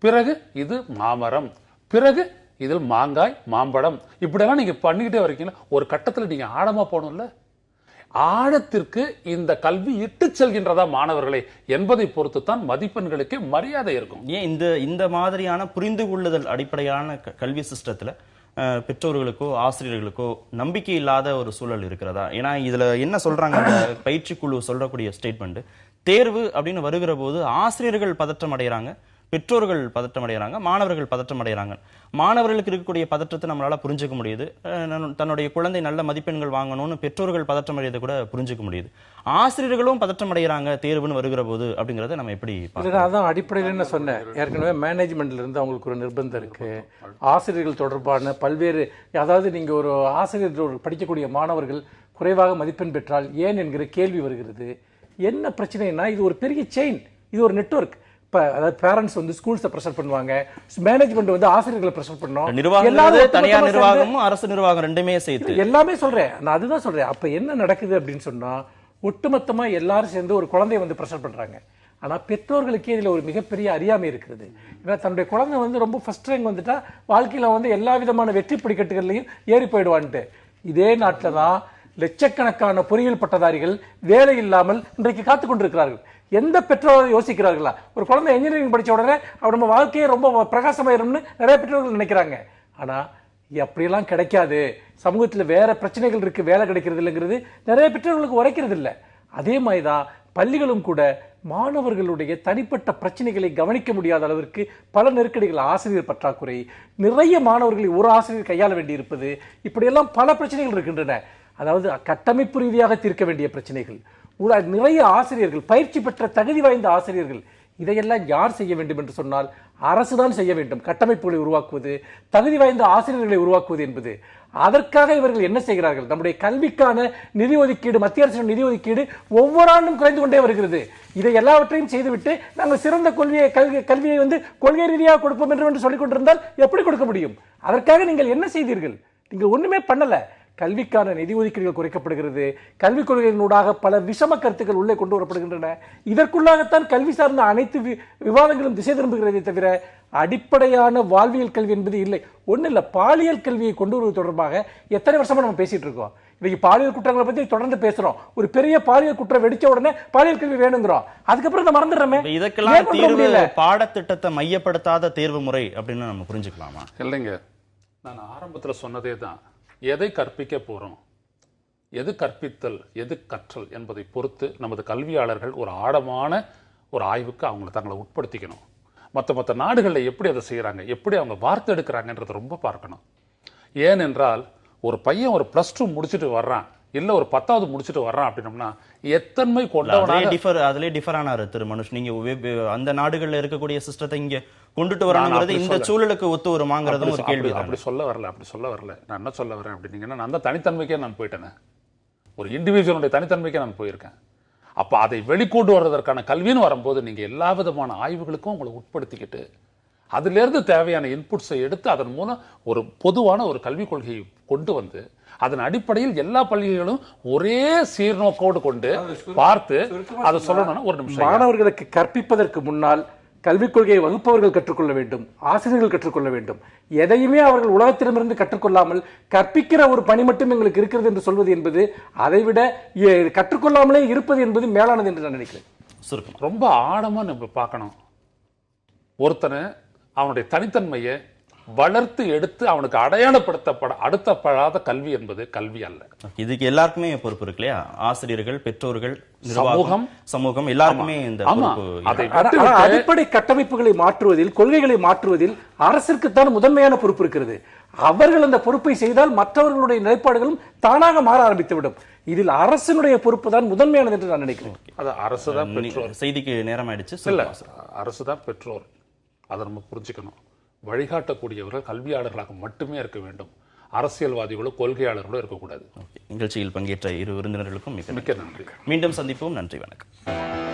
பிறகு இது மாமரம், பிறகு இதில் மாங்காய், மாம்பழம், இப்படியெல்லாம் நீங்க பண்ணிக்கிட்டே வரீங்களா. ஒரு கட்டத்தில் நீங்க ஆழமா போகணும்ல. ஆழத்திற்கு இந்த கல்வி இட்டு செல்கின்றதா மாணவர்களை என்பதை பொறுத்து தான் மதிப்பெண்களுக்கு மரியாதை இருக்கும். ஏன் இந்த மாதிரியான புரிந்து கொள்ளுதல் அடிப்படையான கல்வி சிஸ்டத்துல பெற்றோர்களுக்கோ ஆசிரியர்களுக்கோ நம்பிக்கை இல்லாத ஒரு சூழல் இருக்கிறதா? ஏன்னா இதுல என்ன சொல்றாங்க, அந்த பயிற்சி குழு சொல்லக்கூடிய ஸ்டேட்மெண்ட், தேர்வு அப்படின்னு வருகிற போது ஆசிரியர்கள் பதற்றம் அடைகிறாங்க, பெற்றோர்கள் பதற்றம் அடைகிறாங்க, மாணவர்கள் பதற்றம் அடைகிறாங்க. மாணவர்களுக்கு இருக்கக்கூடிய பதற்றத்தை நம்மளால புரிஞ்சுக்க முடியுது. தன்னுடைய குழந்தை நல்ல மதிப்பெண்கள் வாங்கணும்னு பெற்றோர்கள் பதற்றம் அடையதை கூட புரிஞ்சுக்க முடியுது. ஆசிரியர்களும் பதற்றம் அடைகிறாங்க தேர்வுன்னு வருகிற போது அப்படிங்கறத நம்ம எப்படி? அதான் அடிப்படையில் என்ன சொன்னேன் ஏற்கனவே, மேனேஜ்மெண்ட்ல இருந்து அவங்களுக்கு ஒரு நிர்பந்தம் இருக்கு. ஆசிரியர்கள் தொடர்பான பல்வேறு, அதாவது நீங்க ஒரு ஆசிரியர் படிக்கக்கூடிய மாணவர்கள் குறைவாக மதிப்பெண் பெற்றால் ஏன் என்கிற கேள்வி வருகிறது. என்ன பிரச்சனைனா, இது ஒரு பெரிய செயின், இது ஒரு நெட்வொர்க். அதாவது பேரண்ட்ஸ் வந்து ஸ்கூல்ஸை ப்ரெஷர் பண்ணுவாங்க, மேனேஜ்மெண்ட் வந்து ஆசிரியர்களை ப்ரெஷர் பண்ணும், நிர்வாகம் தனியார் நிர்வாகமும் அரசு நிர்வாகம் ரெண்டுமே சேர்த்து எல்லாமே சொல்றேன். நான் அதுதான் சொல்றேன். அப்ப என்ன நடக்குது அப்படின்னு சொன்னா, ஒட்டுமொத்தமா எல்லாரும் சேர்ந்து ஒரு குழந்தைய வந்து ப்ரெஷர் பண்றாங்க. ஆனா பெற்றோர்களுக்கே இதுல ஒரு மிகப்பெரிய அறியாமை இருக்கிறது. ஏன்னா தன்னுடைய குழந்தை வந்து ரொம்ப ஃபர்ஸ்ட் ரேங்க் வந்துட்டா வாழ்க்கையில வந்து எல்லா விதமான வெற்றி படிக்கட்டுகள்லையும் ஏறி போயிடுவான்ட்டு. இதே நாட்டில் தான் லட்சக்கணக்கான பொறியியல் பட்டதாரிகள் வேலை இல்லாமல் இன்றைக்கு காத்துக் கொண்டிருக்கிறார்கள். எந்த பெற்றோர்கள் யோசிக்கிறார்களா? ஒரு குழந்தை இன்ஜினியரிங் படிச்ச உடனே அவர் நம்ம வாழ்க்கையை ரொம்ப பிரகாசமாயிரும்னு நிறைய பெற்றோர்கள் நினைக்கிறாங்க. ஆனா அப்படியெல்லாம் கிடைக்காது, சமூகத்தில் வேற பிரச்சனைகள் இருக்கு, வேலை கிடைக்கிறது இல்லைங்கிறது நிறைய பெற்றோர்களுக்கு உரைக்கிறது இல்லை. அதே மாதிரிதான் பள்ளிகளும் கூட மாணவர்களுடைய தனிப்பட்ட பிரச்சனைகளை கவனிக்க முடியாத அளவிற்கு பல நெருக்கடிகள், ஆசிரியர் பற்றாக்குறை, நிறைய மாணவர்களை ஒரு ஆசிரியர் கையாள வேண்டி இருப்பது, இப்படியெல்லாம் பல பிரச்சனைகள் இருக்கின்றன. அதாவது கட்டமைப்பு ரீதியாக தீர்க்க வேண்டிய பிரச்சனைகள், நிறைய ஆசிரியர்கள், பயிற்சி பெற்ற தகுதி வாய்ந்த ஆசிரியர்கள், இதையெல்லாம் யார் செய்ய வேண்டும் என்று சொன்னால் அரசுதான் செய்ய வேண்டும். கட்டமைப்புகளை உருவாக்குவது, தகுதி வாய்ந்த ஆசிரியர்களை உருவாக்குவது என்பது. அதற்காக இவர்கள் என்ன செய்கிறார்கள்? நம்முடைய கல்விக்கான நிதி ஒதுக்கீடு, மத்திய அரசின் நிதி ஒதுக்கீடு ஒவ்வொரு ஆண்டும் குறைந்து கொண்டே வருகிறது. இதை எல்லாவற்றையும் செய்துவிட்டு நாங்கள் சிறந்த கல்வியை வந்து கொள்கை ரீதியாக கொடுப்போம் என்று சொல்லிக் கொண்டிருந்தால் எப்படி கொடுக்க முடியும்? அதற்காக நீங்கள் என்ன செய்தீர்கள்? நீங்கள் ஒண்ணுமே பண்ணல. கல்விக்கான நிதி ஒதுக்கீடுகள் குறைக்கப்படுகிறது, கல்விக் கொள்கையினூடாக பல விஷம கருத்துக்கள் உள்ளே கொண்டு வரப்படுகின்றன. இதற்குள்ளாகத்தான் கல்வி சார்ந்த அனைத்து விவாதங்களும் திசை திரும்புகிறதே தவிர அடிப்படையான வாழ்வியல் கல்வி என்பது இல்லை. ஒண்ணு இல்ல, பாலியல் கல்வியை கொண்டு வருவது தொடர்பாக எத்தனை வருஷமா நம்ம பேசிட்டு இருக்கோம். இன்னைக்கு பாலியல் குற்றங்களை பத்தி தொடர்ந்து பேசுறோம். ஒரு பெரிய பாலியல் குற்றம் வெடிச்ச உடனே பாலியல் கல்வி வேணுங்கிறோம், அதுக்கப்புறம் இதை மறந்துடுறோமே. இதற்கெல்லாம் தீர்வு பாடத்திட்டத்தை மையப்படுத்தாத தேர்வு முறை அப்படின்னு நம்ம புரிஞ்சுக்கலாமா? இல்லைங்க, நான் ஆரம்பத்தில் சொன்னதே தான். எதை கற்பிக்க போறோம், எது கற்பித்தல், எது கற்றல் என்பதை பொறுத்து நமது கல்வியாளர்கள் ஒரு ஆழமான ஒரு ஆய்வுக்கு தங்களை உட்படுத்திக்கணும். மற்ற நாடுகளில் எப்படி அதை செய்யறாங்க, எப்படி அவங்க வார்த்தை எடுக்கிறாங்கன்றதை ரொம்ப பார்க்கணும். ஏனென்றால் ஒரு பையன் ஒரு +2 முடிச்சுட்டு வர்றான், இல்ல ஒரு 10வது முடிச்சுட்டு வர்றான் அப்படின்னம்னா எத்தன்மை கொண்டவனாக டிஃபர் ஆனாரு திரு மனுஷ். நீங்க அந்த நாடுகள்ல இருக்கக்கூடிய சிஸ்டத்தை இங்க கொண்டுட்டு வரணுங்கிறது இந்த சூழலுக்கு ஒத்து வருமாங்கிறது ஒரு கேள்வி. அப்படி சொல்ல வரல. நான் என்ன சொல்ல வரேன் அப்படின்னீங்கன்னா, நான் அந்த தனித்தன்மைக்கே நான் போயிட்டேன். ஒரு இண்டிவிஜுவலுடைய தனித்தன்மைக்கே நான் போயிருக்கேன். அப்ப அதை வெளிக்கொண்டு வர்றதற்கான கல்வின்னு வரும்போது நீங்க எல்லா விதமான ஆய்வுகளுக்கும் உங்களை உட்படுத்திக்கிட்டு அதுல இருந்து தேவையான இன்புட்ஸை எடுத்து அதன் மூலம் ஒரு பொதுவான ஒரு கல்விக் கொள்கையை கொண்டு வந்து அதன் அடிப்படையில் எல்லா பள்ளிகளும் ஒரே சீர்நோக்கோடு கொண்டு பார்த்து அதை சொல்லணும்னா ஒரு நிமிஷம். மாணவர்களுக்கு கற்பிப்பதற்கு முன்னால் கல்விக் கொள்கையை வகுப்பவர்கள் கற்றுக்கொள்ள வேண்டும், ஆசிரியர்கள் கற்றுக்கொள்ள வேண்டும். எதையுமே அவர்கள் உலகத்திடமிருந்து கற்றுக்கொள்ளாமல் கற்பிக்கிற ஒரு பணி மட்டும் எங்களுக்கு இருக்கிறது என்று சொல்வது என்பது அதைவிட கற்றுக்கொள்ளாமலே இருப்பது என்பது மேலானது என்று நான் நினைக்கிறேன். ரொம்ப ஆழமா நம்ம பார்க்கணும். ஒருத்தனை அவனுடைய தனித்தன்மையை வளர்த்து எடுத்து அவனுக்கு அடுத்தப்படாத கல்வி என்பது கல்வி அல்ல. இதுக்கு எல்லாருக்குமே பொறுப்பு இருக்கு இல்லையா? ஆசிரியர்கள், பெற்றோர்கள், சமூகம் எல்லாருக்குமே இந்த அடிப்படை கட்டமைப்புகளை மாற்றுவதில், கொள்கைகளை மாற்றுவதில் அரசிற்குத்தான் முதன்மையான பொறுப்பு இருக்கிறது. அவர்கள் அந்த பொறுப்பை செய்தால் மற்றவர்களுடைய நிலைப்பாடுகளும் தானாக மாற ஆரம்பித்துவிடும். இதில் அரசினுடைய பொறுப்பு தான் முதன்மையானது என்று நான் நினைக்கிறேன். அரசுதான் பெற்றோர். செய்திக்கு நேரம் ஆயிடுச்சு. அரசுதான் பெற்றோர், அதை நம்ம புரிஞ்சுக்கணும். வழிகாட்டக்கூடியவர்கள் கல்வியாளர்களாக மட்டுமே இருக்க வேண்டும், அரசியல்வாதிகளோ கொள்கையாளர்களோ இருக்கக்கூடாது. நிகழ்ச்சியில் பங்கேற்ற இரு விருந்தினர்களுக்கும் மிக்க நன்றி. மீண்டும் சந்திப்போம். நன்றி, வணக்கம்.